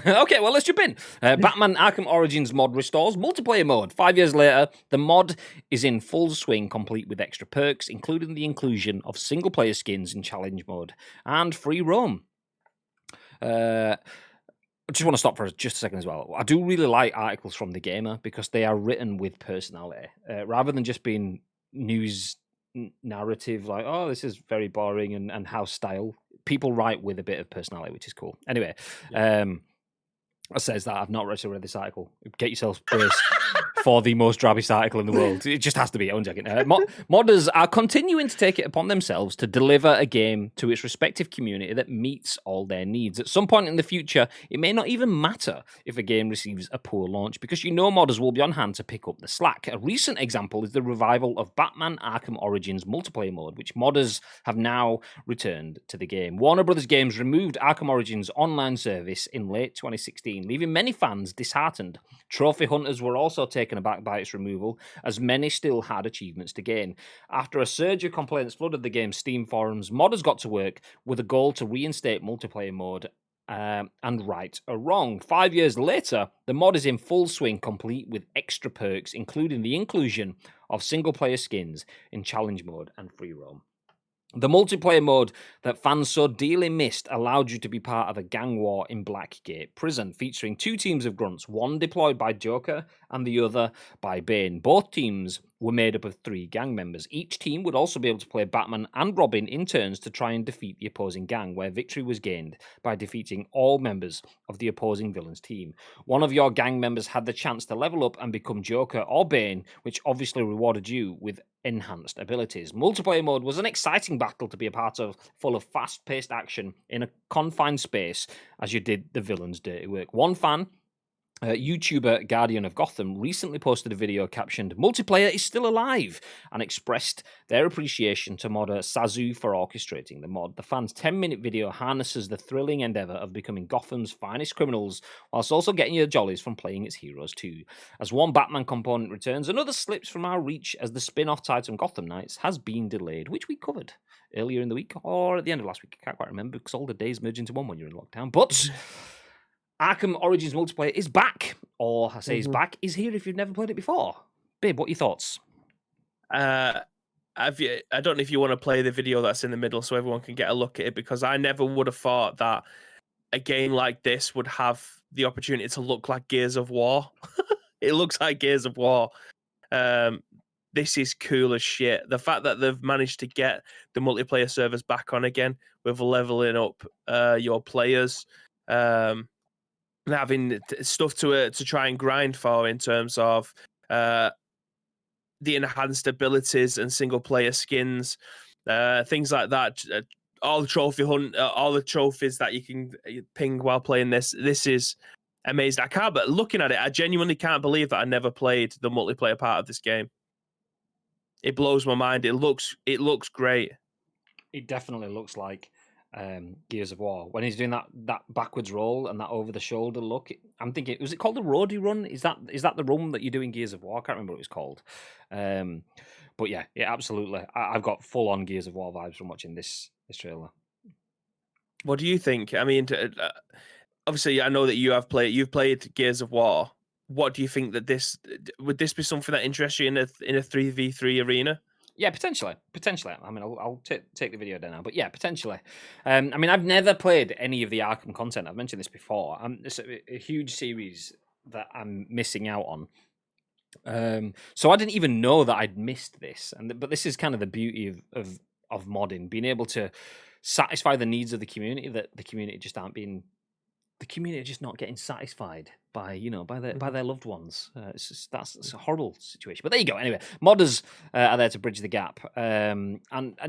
Okay, well, let's jump in. Batman Arkham Origins mod restores multiplayer mode. 5 years later, the mod is in full swing, complete with extra perks, including the inclusion of single-player skins in challenge mode and free roam. I just want to stop for just a second as well. I do really like articles from The Gamer because they are written with personality, rather than just being news narrative like, oh, this is very boring and house style. People write with a bit of personality, which is cool. Anyway, says that I've not actually read this article. Get yourself braced for the most drabbiest article in the world. It just has to be. I'm joking. Modders are continuing to take it upon themselves to deliver a game to its respective community that meets all their needs. At some point in the future, it may not even matter if a game receives a poor launch, because modders will be on hand to pick up the slack. A recent example is the revival of Batman Arkham Origins multiplayer mode, which modders have now returned to the game. Warner Brothers Games removed Arkham Origins online service in late 2016, leaving many fans disheartened. Trophy hunters were also taken aback by its removal, as many still had achievements to gain. After a surge of complaints flooded the game's Steam forums, modders got to work with a goal to reinstate multiplayer mode and right a wrong. 5 years later, the mod is in full swing, complete with extra perks, including the inclusion of single-player skins in challenge mode and free roam. The multiplayer mode that fans so dearly missed allowed you to be part of a gang war in Blackgate Prison, featuring two teams of grunts, one deployed by Joker and the other by Bane. Both teams were made up of 3 gang members. Each team would also be able to play Batman and Robin in turns to try and defeat the opposing gang, where victory was gained by defeating all members of the opposing villain's team. One of your gang members had the chance to level up and become Joker or Bane, which obviously rewarded you with enhanced abilities. Multiplayer mode was an exciting battle to be a part of, full of fast-paced action in a confined space as you did the villain's dirty work. One fan, YouTuber Guardian of Gotham, recently posted a video captioned "Multiplayer is still alive" and expressed their appreciation to modder Sazu for orchestrating the mod. The fan's 10-minute video harnesses the thrilling endeavor of becoming Gotham's finest criminals, whilst also getting your jollies from playing its heroes too. As one Batman component returns, another slips from our reach as the spin-off title Gotham Knights has been delayed, which we covered earlier in the week or at the end of last week. I can't quite remember because all the days merge into one when you're in lockdown. But Arkham Origins multiplayer is back, or I say is back, is here if you've never played it before. Babe, what are your thoughts? I don't know if you want to play the video that's in the middle so everyone can get a look at it, because I never would have thought that a game like this would have the opportunity to look like Gears of War. It looks like Gears of War. This is cool as shit. The fact that they've managed to get the multiplayer servers back on again with leveling up your players, having stuff to try and grind for in terms of the enhanced abilities and single player skins, things like that. All the all the trophies that you can ping while playing this. This is amazing. But looking at it, I genuinely can't believe that I never played the multiplayer part of this game. It blows my mind. It looks great. It definitely looks like Gears of War. When he's doing that backwards roll and that over the shoulder look, I'm thinking, was it called the roadie run? Is that the run that you do in Gears of War? I can't remember what it was called. But yeah, absolutely. I've got full on Gears of War vibes from watching this trailer. What do you think? I mean, obviously, I know that you've played Gears of War. What do you think that would this be something that interests you in a 3v3 arena? Yeah, potentially. I mean, I'll take the video down now, but yeah, potentially. I mean, I've never played any of the Arkham content. I've mentioned this before. It's a huge series that I'm missing out on. So I didn't even know that I'd missed this. But this is kind of the beauty of modding, being able to satisfy the needs of the community that the community just not getting satisfied by their loved ones. That's a horrible situation. But there you go. Anyway, modders are there to bridge the gap. And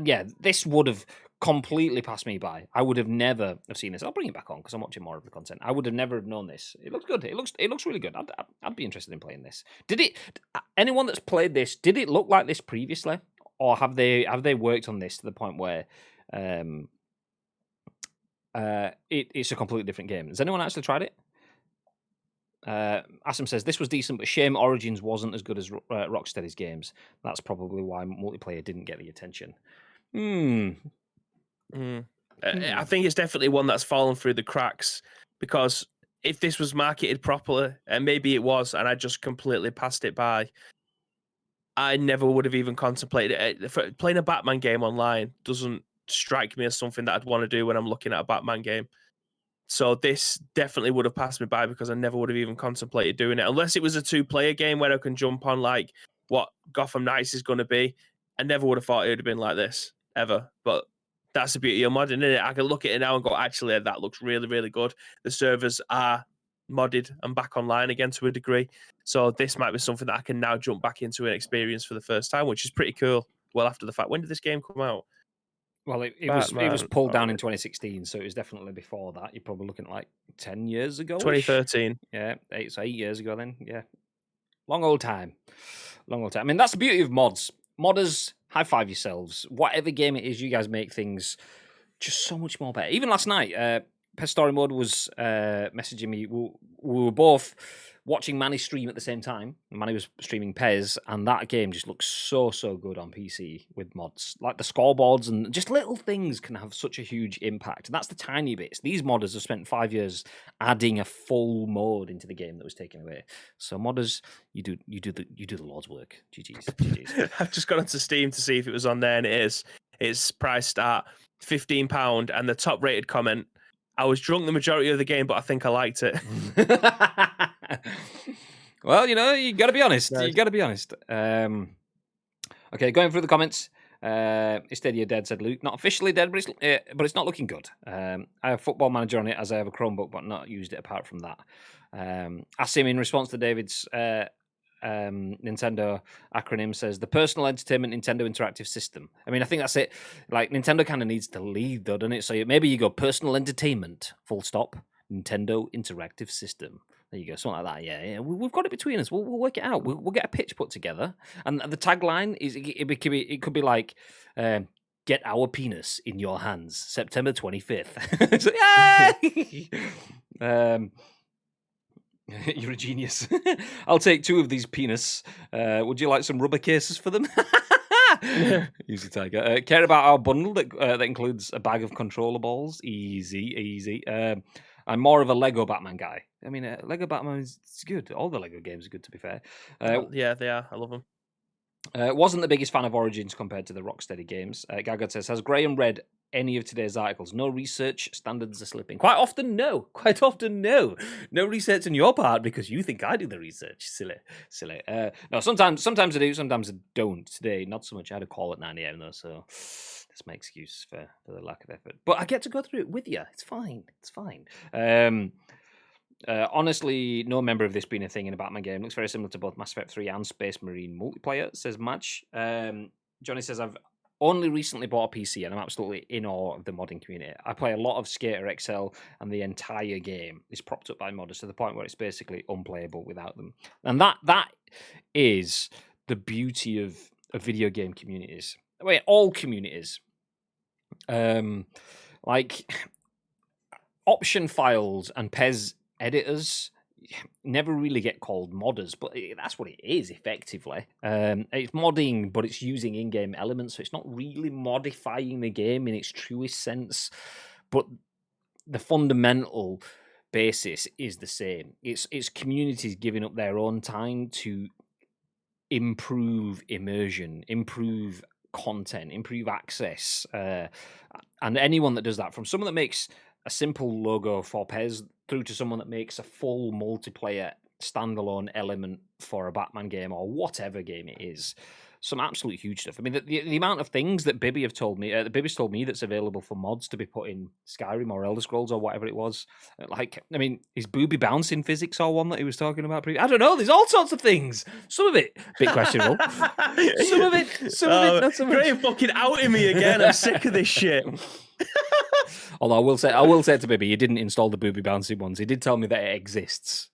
yeah, this would have completely passed me by. I would have never have seen this. I'll bring it back on because I'm watching more of the content. I would have never have known this. It looks good. It looks really good. I'd be interested in playing this. Did it? Anyone that's played this, did it look like this previously, or have they worked on this to the point where it's a completely different game? Has anyone actually tried it? Asim says this was decent, but shame Origins wasn't as good as Rocksteady's games. That's probably why multiplayer didn't get the attention. I think it's definitely one that's fallen through the cracks, because if this was marketed properly, and maybe it was, and I just completely passed it by, I never would have even contemplated it. Playing a Batman game online doesn't strike me as something that I'd want to do when I'm looking at a Batman game. So this definitely would have passed me by, because I never would have even contemplated doing it, unless it was a 2-player game where I can jump on like what Gotham Knights is going to be. I never would have thought it would have been like this ever. But that's the beauty of modding, isn't it? I can look at it now and go, actually, that looks really, really good. The servers are modded and back online again to a degree. So this might be something that I can now jump back into and experience for the first time, which is pretty cool. Well, after the fact, when did this game come out? Well, it was pulled down in 2016, so it was definitely before that. You're probably looking at like 10 years ago. 2013. Yeah, 8 years ago then. Yeah. Long old time. I mean, that's the beauty of mods. Modders, high five yourselves. Whatever game it is, you guys make things just so much more better. Even last night, Pet Story Mode was messaging me. We were both watching Manny stream at the same time. Manny was streaming Pez, and that game just looks so good on PC with mods. Like the scoreboards and just little things can have such a huge impact. And that's the tiny bits. These modders have spent 5 years adding a full mode into the game that was taken away. So modders, you do the Lord's work. GG's. I've just got onto Steam to see if it was on there, and it is. It's priced at £15, and the top rated comment: I was drunk the majority of the game, but I think I liked it. Well, you got to be honest. Nice. You got to be honest. Okay, going through the comments. Is Stadia dead? Said Luke. Not officially dead, but it's not looking good. I have Football Manager on it as I have a Chromebook, but not used it apart from that. Asim, in response to David's Nintendo acronym, says the personal entertainment Nintendo interactive system. I mean, I think that's it. Like, Nintendo kind of needs to lead, though, doesn't it? So maybe you go personal entertainment, full stop, Nintendo interactive system. There you go, something like that. Yeah. We've got it between us. We'll work it out. We'll get a pitch put together, and the tagline is it could be like, "Get our penis in your hands, September 25th." So, yay! You're a genius. I'll take 2 of these penis. Would you like some rubber cases for them? Easy, Tiger. Care about our bundle that includes a bag of controller balls? Easy. I'm more of a Lego Batman guy. I mean, Lego Batman is good. All the Lego games are good, to be fair. Yeah, they are. I love them. Wasn't the biggest fan of Origins compared to the Rocksteady games. Gagod says, has Graham read any of today's articles? No research, standards are slipping. Quite often, no. No research on your part because you think I do the research. Silly. No, sometimes I do, sometimes I don't. Today, not so much. I had a call at 9 a.m. though, so that's my excuse for the lack of effort. But I get to go through it with you. It's fine. Honestly, no member of this being a thing in a Batman game. Looks very similar to both Mass Effect 3 and Space Marine multiplayer, says Madge. Johnny says, I've only recently bought a PC and I'm absolutely in awe of the modding community. I play a lot of Skater XL and the entire game is propped up by modders to the point where it's basically unplayable without them. And that is the beauty of video game communities. Wait, all communities. Like option files and Pez editors never really get called modders, but that's what it is effectively. It's modding, but it's using in-game elements, so it's not really modifying the game in its truest sense, but the fundamental basis is the same. It's communities giving up their own time to improve immersion, improve content, improve access, and anyone that does that, from someone that makes a simple logo for Pez through to someone that makes a full multiplayer standalone element for a Batman game or whatever game it is, some absolute huge stuff. I mean, the amount of things that Bibby have told me, that Bibby's told me that's available for mods to be put in Skyrim or Elder Scrolls or whatever it was. Like, I mean, is booby bouncing physics or one that he was talking about? I don't know. There's all sorts of things. Some of it, bit questionable. some of it, not so much. Graham fucking outing me again. I'm sick of this shit. Although I will say to Bibby, he didn't install the booby bouncing ones. He did tell me that it exists.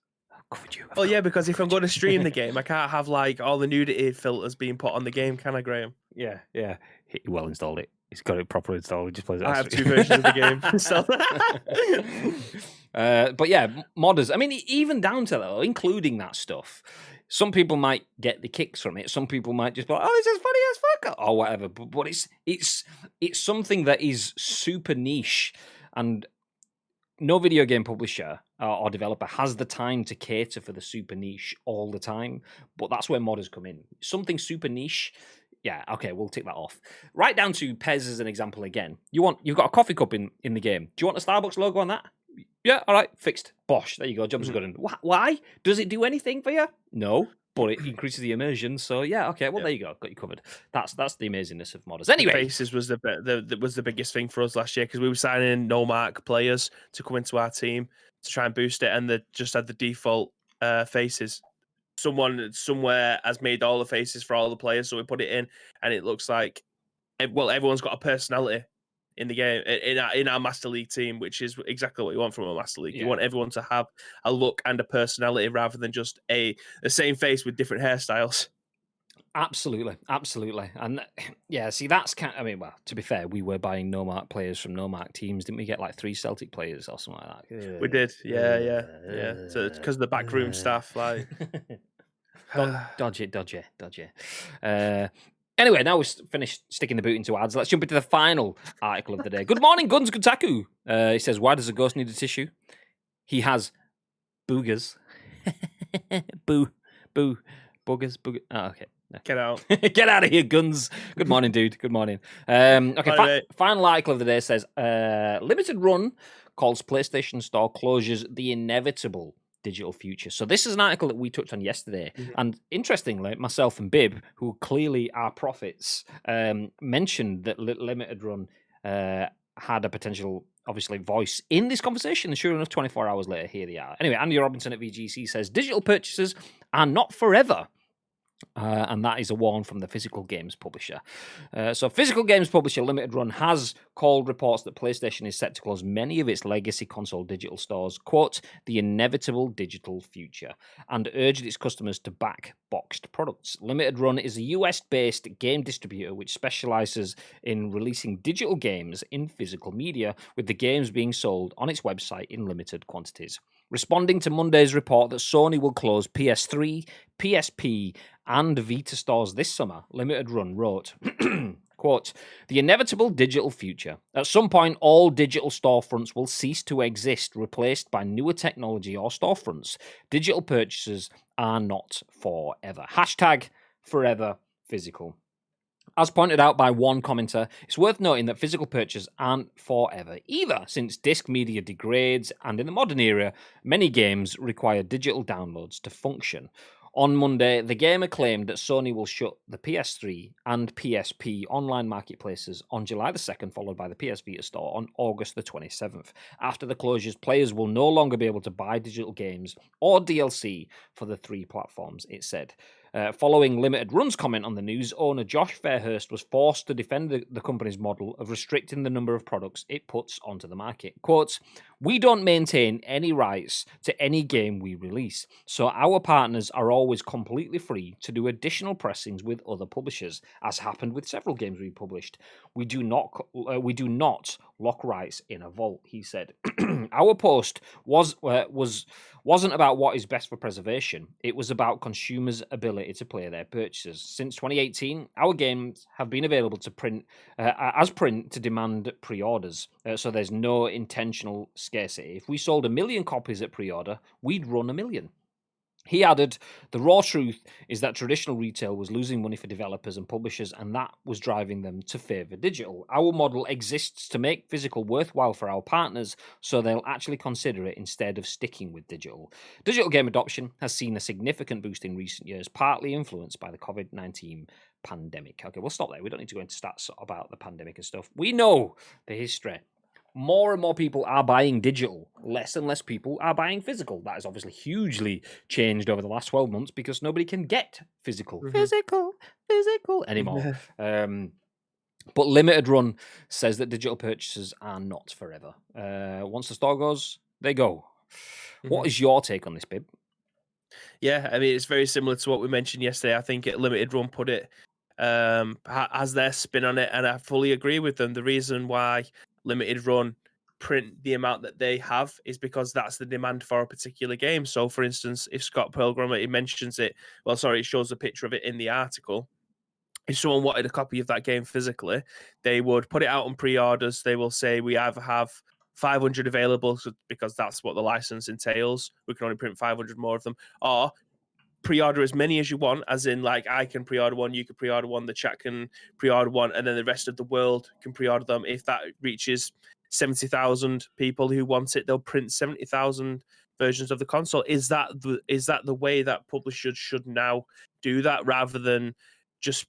Oh yeah, because if I'm going to stream the game, I can't have like all the nudity filters being put on the game, can I, Graham? Yeah. He well installed it. He's got it properly installed. He just plays it. I have 2 versions of the game. So. But yeah, modders. I mean, even down to that, including that stuff. Some people might get the kicks from it. Some people might just be like, "Oh, this is funny as fuck," or whatever. But it's something that is super niche, and no video game publisher or developer has the time to cater for the super niche all the time. But that's where modders come in. Something super niche. Yeah, okay, we'll tick that off. Right down to Pez as an example again. You've got a coffee cup in the game. Do you want a Starbucks logo on that? Yeah, all right, fixed. Bosh, there you go. Job's good. Why? Does it do anything for you? No, but it increases the immersion. So yeah, okay. Well, there you go. Got you covered. That's the amazingness of modders. Anyway, Faces was the biggest thing for us last year because we were signing no mark players to come into our team to try and boost it, and they just had the default faces. Someone somewhere has made all the faces for all the players, so we put it in, and it looks like everyone's got a personality in the game, in our Master League team, which is exactly what you want from a Master League. You want everyone to have a look and a personality rather than just the same face with different hairstyles. Absolutely. And yeah, see, that's kind of, I mean, well, to be fair, we were buying no-mark players from no-mark teams. Didn't we get like 3 Celtic players or something like that? We did, yeah. So it's because of the backroom staff, like... Dodgy. Anyway, now we've finished sticking the boot into ads. Let's jump into the final article of the day. Good morning, Guns Gutaku. He says, why does a ghost need a tissue? He has boogers. Boogers. Oh, okay. Get out. Get out of here, Guns. Good morning, dude. Good morning. Okay, final article of the day says, limited run calls PlayStation Store closures the inevitable digital future. So this is an article that we touched on yesterday. Mm-hmm. And interestingly, myself and Bib, who clearly are prophets, mentioned that limited run had a potential, obviously, voice in this conversation. And sure enough, 24 hours later, here they are. Anyway, Andy Robinson at VGC says, digital purchases are not forever. And that is a warn from the physical games publisher. So physical games publisher Limited Run has called reports that PlayStation is set to close many of its legacy console digital stores, quote, the inevitable digital future, and urged its customers to back boxed products. Limited Run is a US-based game distributor which specializes in releasing digital games in physical media, with the games being sold on its website in limited quantities. Responding to Monday's report that Sony will close PS3, PSP, and Vita stores this summer, Limited Run wrote, quote, the inevitable digital future. At some point, all digital storefronts will cease to exist, replaced by newer technology or storefronts. Digital purchases are not forever. Hashtag forever physical. As pointed out by one commenter, it's worth noting that physical purchases aren't forever either, since disc media degrades, and in the modern era, many games require digital downloads to function. On Monday, the gamer claimed that Sony will shut the PS3 and PSP online marketplaces on July the 2nd, followed by the PS Vita store on August the 27th. After the closures, players will no longer be able to buy digital games or DLC for the 3 platforms, it said. Following Limited Run's comment on the news, owner Josh Fairhurst was forced to defend the company's model of restricting the number of products it puts onto the market. Quote, we don't maintain any rights to any game we release, so our partners are always completely free to do additional pressings with other publishers, as happened with several games we published. We do not lock rights in a vault, he said. Our post wasn't about what is best for preservation. It was about consumers' ability to play their purchases. Since 2018, our games have been available to print to demand pre-orders. So there's no intentional scarcity. If we sold 1 million copies at pre-order, we'd run 1 million. He added, the raw truth is that traditional retail was losing money for developers and publishers, and that was driving them to favour digital. Our model exists to make physical worthwhile for our partners, so they'll actually consider it instead of sticking with digital. Digital game adoption has seen a significant boost in recent years, partly influenced by the COVID-19 pandemic. Okay, we'll stop there. We don't need to go into stats about the pandemic and stuff. We know the history. More and more people are buying digital. Less and less people are buying physical. That has obviously hugely changed over the last 12 months because nobody can get physical anymore. But Limited Run says that digital purchases are not forever. Once the store goes, they go. What is your take on this, Bib? Yeah, I mean, it's very similar to what we mentioned yesterday. I think Limited Run put it has their spin on it, and I fully agree with them. The reason why Limited Run print the amount that they have is because that's the demand for a particular game. So, for instance, if Scott Pilgrim, he mentions it, it shows a picture of it in the article. If someone wanted a copy of that game physically, they would put it out on pre-orders. They will say we either have 500 available because that's what the license entails. We can only print 500 more of them, or pre-order as many as you want, as in like I can pre-order one, you can pre-order one, the chat can pre-order one, and then the rest of the world can pre-order them. If that reaches 70,000 people who want it, they'll print 70,000 versions of the console. Is that the way that publishers should now do that, rather than just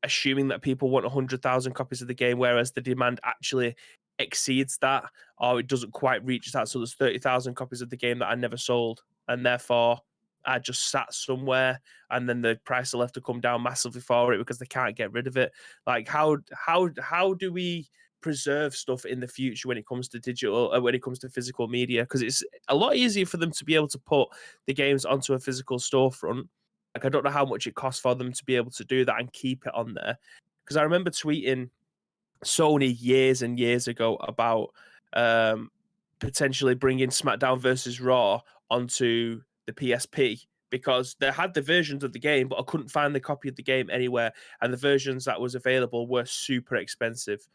assuming that people want 100,000 copies of the game, whereas the demand actually exceeds that, or it doesn't quite reach that? So there's 30,000 copies of the game that I never sold, and therefore I just sat somewhere, and then the price will have to come down massively for it because they can't get rid of it. Like, how do we preserve stuff in the future when it comes to digital, when it comes to physical media? Because it's a lot easier for them to be able to put the games onto a physical storefront. Like, I don't know how much it costs for them to be able to do that and keep it on there. Because I remember tweeting Sony years and years ago about potentially bringing SmackDown versus Raw onto the PSP, because they had the versions of the game, but I couldn't find the copy of the game anywhere, and the versions that was available were super expensive.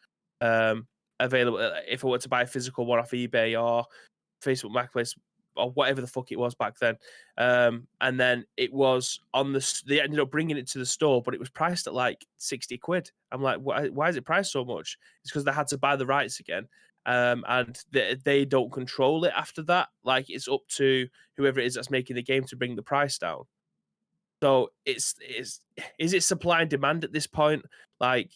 Available if I were to buy a physical one off eBay or Facebook Marketplace or whatever the fuck it was back then. And then it was on they ended up bringing it to the store, but it was priced at like 60 quid. I'm like, why is it priced so much? It's because they had to buy the rights again. And they don't control it after that. Like, it's up to whoever it is that's making the game to bring the price down. So is it supply and demand at this point? Like,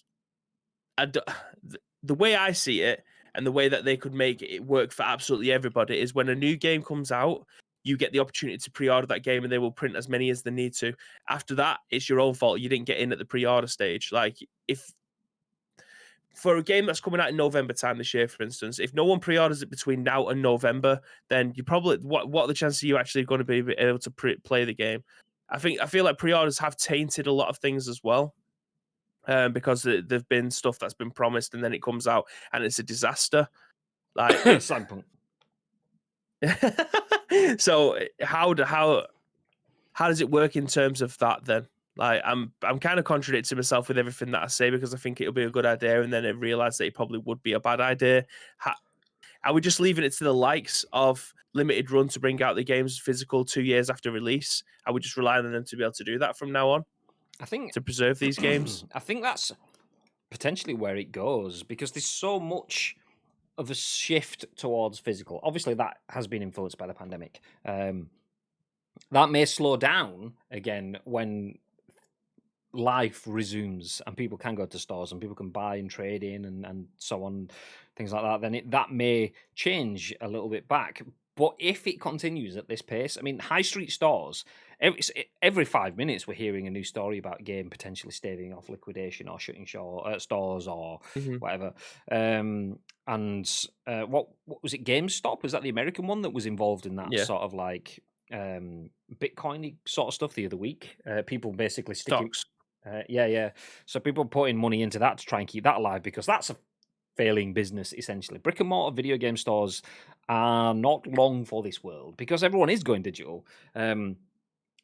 the way I see it, and the way that they could make it work for absolutely everybody, is when a new game comes out, you get the opportunity to pre-order that game, and they will print as many as they need to. After that, it's your own fault. You didn't get in at the pre-order stage. Like, if for a game that's coming out in November time this year, for instance, if no one pre-orders it between now and November, then you probably what are the chances of you actually going to be able to play the game? I feel like pre-orders have tainted a lot of things as well. Because there've been stuff that's been promised and then it comes out and it's a disaster. Like, Cyberpunk. So how does it work in terms of that then? Like, I'm kind of contradicting myself with everything that I say, because I think it'll be a good idea, and then I realize that it probably would be a bad idea. Are we just leaving it to the likes of Limited Run to bring out the games physical 2 years after release? Are we just relying on them to be able to do that from now on? I think to preserve these games. I think that's potentially where it goes, because there's so much of a shift towards physical. Obviously, that has been influenced by the pandemic. That may slow down again when life resumes and people can go to stores and people can buy and trade in and so on, things like that. Then that may change a little bit back. But if it continues at this pace, I mean, high street stores, every 5 minutes we're hearing a new story about a game potentially staving off liquidation or shutting stores or whatever. And what was it? GameStop? Was that the American one that was involved in that sort of like Bitcoin sort of stuff the other week? People basically sticking. Yeah. So people putting money into that to try and keep that alive, because that's a failing business, essentially. Brick and mortar video game stores are not long for this world because everyone is going digital.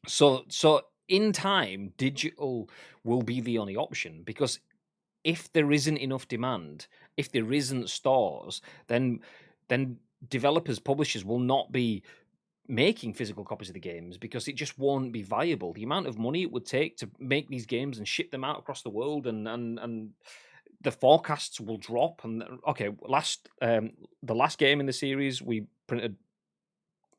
So in time, digital will be the only option, because if there isn't enough demand, if there isn't stores, then developers, publishers will not be making physical copies of the games, because it just won't be viable. The amount of money it would take to make these games and ship them out across the world, and the forecasts will drop. And okay, the last game in the series, we printed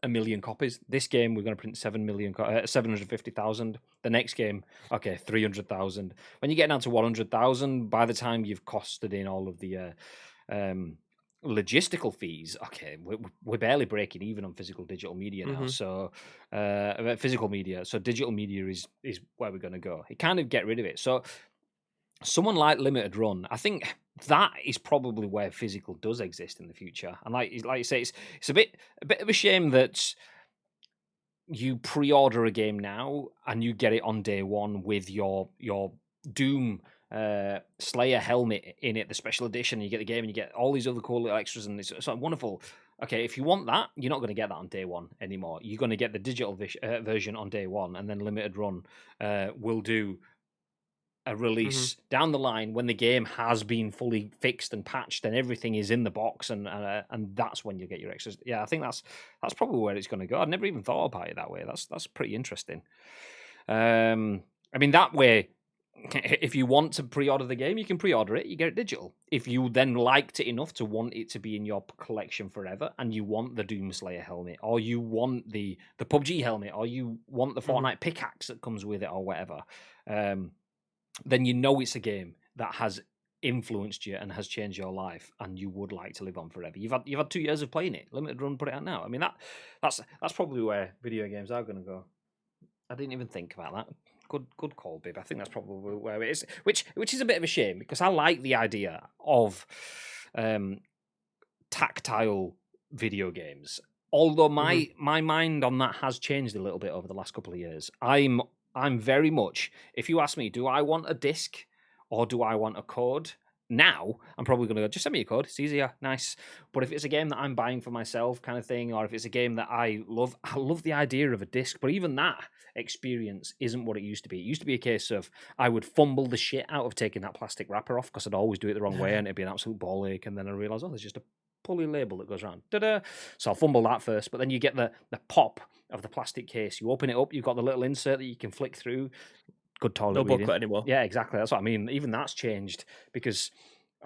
1 million copies. This game, we're going to print 750,000. The next game, okay, 300,000. When you get down to 100,000, by the time you've costed in all of the logistical fees, okay, we're barely breaking even on physical digital media now. So physical media, so digital media is where we're going to go. You kind of get rid of it. So someone like Limited Run, I think that is probably where physical does exist in the future. And like you say, it's a bit of a shame that you pre-order a game now and you get it on day one with your Doom Slayer helmet in it, the special edition. You get the game and you get all these other cool little extras, and it's like wonderful. Okay, if you want that, you're not going to get that on day one anymore. You're going to get the digital version on day one, and then Limited Run will do a release down the line when the game has been fully fixed and patched and everything is in the box, and that's when you get your extras. Yeah, I think that's probably where it's going to go. I'd never even thought about it that way. That's pretty interesting. I mean, that way, if you want to pre-order the game, you can pre-order it. You get it digital. If you then liked it enough to want it to be in your collection forever, and you want the Doomslayer helmet, or you want the PUBG helmet, or you want the Fortnite pickaxe that comes with it, or whatever, then you know it's a game that has influenced you and has changed your life, and you would like to live on forever. You've had 2 years of playing it. Limited Run put it out now. I mean, that's probably where video games are going to go. I didn't even think about that. Good call, Bib. I think that's probably where it is. Which is a bit of a shame, because I like the idea of tactile video games. Although my mind on that has changed a little bit over the last couple of years. I'm very much, if you ask me, do I want a disc or do I want a code? Now, I'm probably going to go, just send me a code. It's easier, nice. But if it's a game that I'm buying for myself kind of thing, or if it's a game that I love the idea of a disc. But even that experience isn't what it used to be. It used to be a case of I would fumble the shit out of taking that plastic wrapper off, because I'd always do it the wrong way and it'd be an absolute ball ache. And then I realised, there's just a pulley label that goes around. Da-da. So I'll fumble that first. But then you get the pop of the plastic case. You open it up, you've got the little insert that you can flick through. Good toilet reading. No booklet anymore. Yeah, exactly. That's what I mean. Even that's changed, because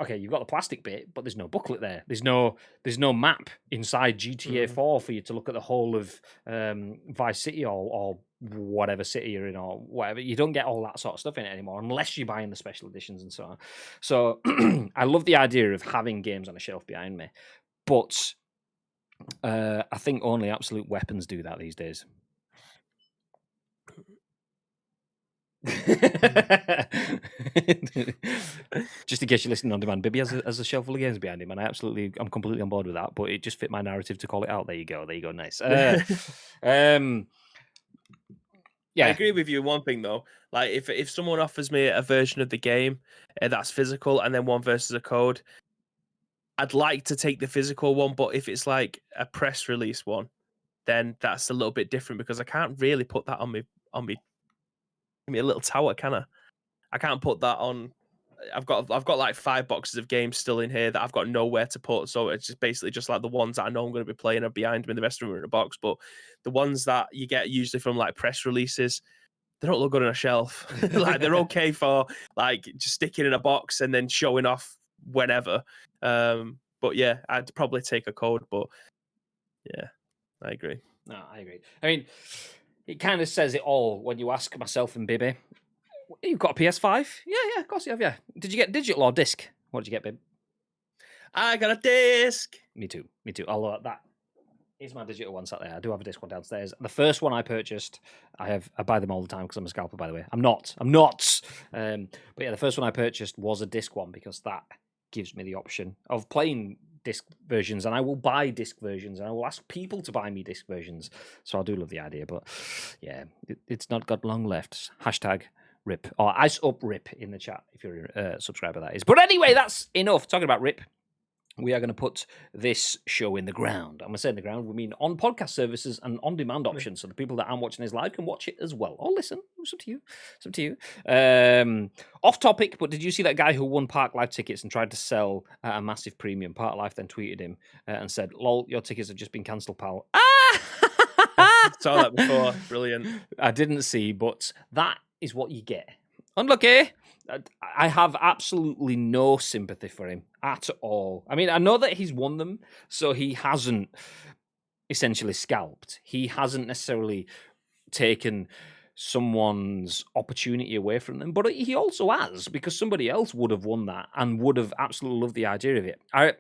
okay, you've got the plastic bit, but there's no booklet there. There's no map inside GTA 4 for you to look at the whole of Vice City or whatever city you're in or whatever. You don't get all that sort of stuff in it anymore unless you're buying the special editions and so on. So I love the idea of having games on a shelf behind me, but I think only Absolute Weapons do that these days. Just in case you're listening on demand, Bibby has a shelf full of games behind him, and I'm completely on board with that. But it just fit my narrative to call it out. There you go, nice. Yeah, I agree with you. One thing though, like if someone offers me a version of the game that's physical and then one versus a code, I'd like to take the physical one. But if it's like a press release one, then that's a little bit different, because I can't really put that on me a little tower, can I? I can't put that on. I've got like 5 boxes of games still in here that I've got nowhere to put. So it's just basically just like the ones that I know I'm going to be playing are behind me, and the rest of them are in a box. But the ones that you get usually from like press releases, they don't look good on a shelf. Like they're okay for like just sticking in a box and then showing off whenever. But yeah, I'd probably take a code. But yeah, I agree. No, I agree. I mean, it kind of says it all when you ask myself and Bibby, you've got a PS5? Yeah, of course you have, yeah. Did you get digital or disc? What did you get, Bib? I got a disc. Me too. Although that is my digital one sat there. I do have a disc one downstairs. The first one I purchased, I buy them all the time because I'm a scalper, by the way. I'm not. But yeah, the first one I purchased was a disc one, because that gives me the option of playing disc versions, and I will buy disc versions, and I will ask people to buy me disc versions. So I do love the idea, but yeah, it's not got long left. Hashtag RIP, or Ice Up RIP in the chat if you're a subscriber, that is. But anyway, that's enough talking about RIP. We are going to put this show in the ground. I'm going to say in the ground, we mean on podcast services and on-demand options, so the people that aren't watching this live can watch it as well. Or listen. It's up to you. Off topic, but did you see that guy who won Park Life tickets and tried to sell at a massive premium? Park Life then tweeted him and said, "Lol, your tickets have just been cancelled, pal." Saw that before. Brilliant. I didn't see, but that is what you get. Unlucky. I have absolutely no sympathy for him at all. I mean, I know that he's won them, so he hasn't essentially scalped. He hasn't necessarily taken someone's opportunity away from them, but he also has, because somebody else would have won that and would have absolutely loved the idea of it. I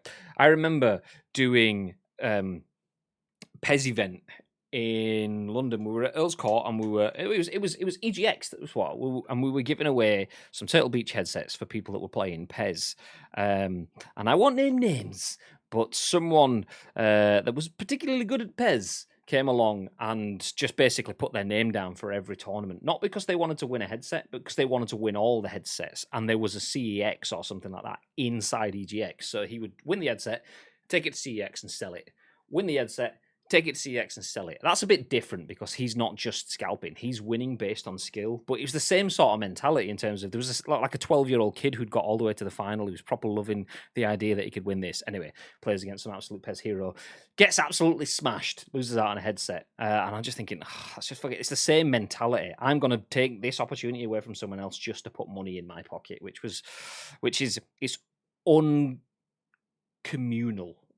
remember doing Pez event in London. We were at Earl's Court, and it was EGX. That was and we were giving away some Turtle Beach headsets for people that were playing Pez. And I won't name names, but someone that was particularly good at Pez came along and just basically put their name down for every tournament, not because they wanted to win a headset, but because they wanted to win all the headsets. And there was a CEX or something like that inside EGX. So he would win the headset, take it to CEX and sell it. Win the headset, take it to CX and sell it. That's a bit different because he's not just scalping. He's winning based on skill. But it was the same sort of mentality in terms of, there was like a 12-year-old kid who'd got all the way to the final. He was proper loving the idea that he could win this. Anyway, plays against some absolute Pez hero. Gets absolutely smashed. Loses out on a headset. And I'm just thinking, let's just forget. It's the same mentality. I'm going to take this opportunity away from someone else just to put money in my pocket, which is uncommunal.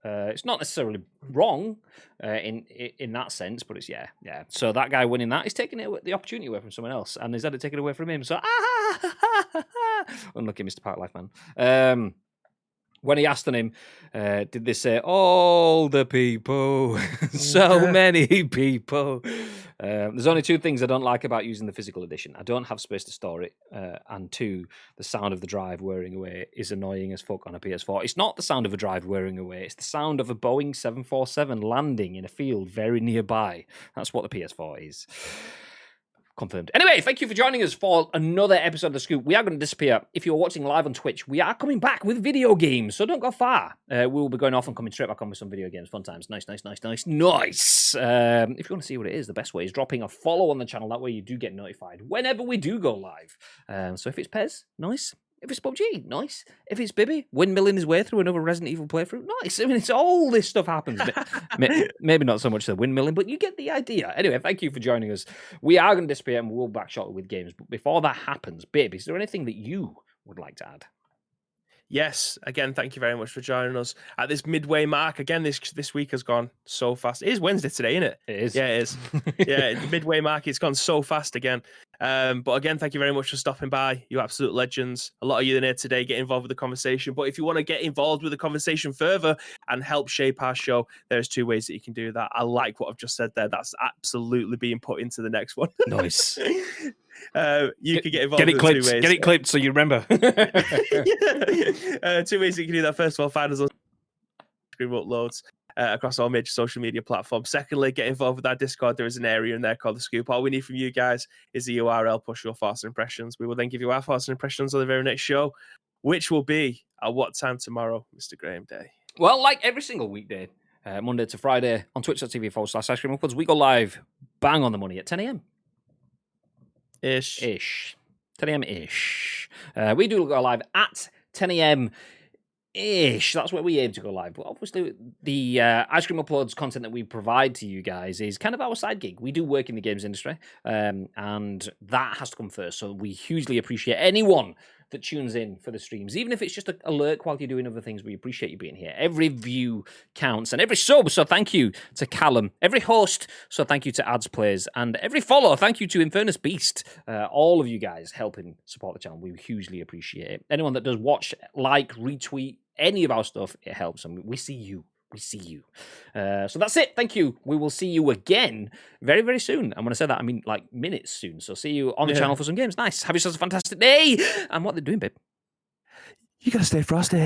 It's not necessarily wrong in that sense, but it's yeah. So that guy winning that is taking the opportunity away from someone else, and he's had it taken away from him. So unlucky Mr. Parklife man. When he asked on him, did they say all the people, so many people? There's only two things I don't like about using the physical edition. I don't have space to store it, and two, the sound of the drive wearing away is annoying as fuck on a PS4. It's not the sound of a drive wearing away, it's the sound of a Boeing 747 landing in a field very nearby. That's what the PS4 is. Confirmed. Anyway, thank you for joining us for another episode of The Scoop. We are going to disappear. If you're watching live on Twitch, we are coming back with video games, so don't go far. We will be going off and coming straight back on with some video games. Fun times. Nice. If you want to see what it is, the best way is dropping a follow on the channel. That way you do get notified whenever we do go live. So if it's Pez, nice. If it's PUBG, nice. If it's Bibby, windmilling his way through another Resident Evil playthrough, nice. I mean, it's all this stuff happens. Maybe not so much the windmilling, but you get the idea. Anyway, thank you for joining us. We are going to disappear and we'll be back shortly with games. But before that happens, Bib, is there anything that you would like to add? Yes, again, thank you very much for joining us at this midway mark. Again, this week has gone so fast. It is Wednesday today, isn't it? It is. Yeah, it is. Yeah, the midway mark, it's gone so fast again. But again, thank you very much for stopping by. You absolute legends. A lot of you in here today get involved with the conversation. But if you want to get involved with the conversation further and help shape our show, there's two ways that you can do that. I like what I've just said there. That's absolutely being put into the next one. Nice. You can get involved in two ways. Get it clipped so you remember. Two ways you can do that. First of all, find us on screen uploads across all major social media platforms. Secondly, get involved with our Discord. There is an area in there called The Scoop. All we need from you guys is the URL, push your thoughts and impressions. We will then give you our thoughts and impressions on the very next show, which will be at what time tomorrow, Mr. Graham Day? Well, like every single weekday, Monday to Friday on twitch.tv/Ice Cream Upwards, we go live bang on the money at 10 a.m. Ish. 10 a.m. ish. We do go live at 10 a.m. ish. That's where we aim to go live. But obviously, the Ice Cream Uploads content that we provide to you guys is kind of our side gig. We do work in the games industry, and that has to come first. So we hugely appreciate anyone that tunes in for the streams, even if it's just an alert while you're doing other things. We appreciate you being here. Every view counts, and every sub, so thank you to Callum. Every host, so thank you to Ads Plays, and every follow, thank you to Infernus Beast. All of you guys helping support the channel, we hugely appreciate it. Anyone that does watch, like, retweet any of our stuff, it helps, and we see you. We see you. So that's it. Thank you. We will see you again very, very soon. And when I say that, I mean like minutes soon. So see you on the channel for some games. Nice. Have yourselves a fantastic day. And what they're doing, babe? You gotta stay frosty.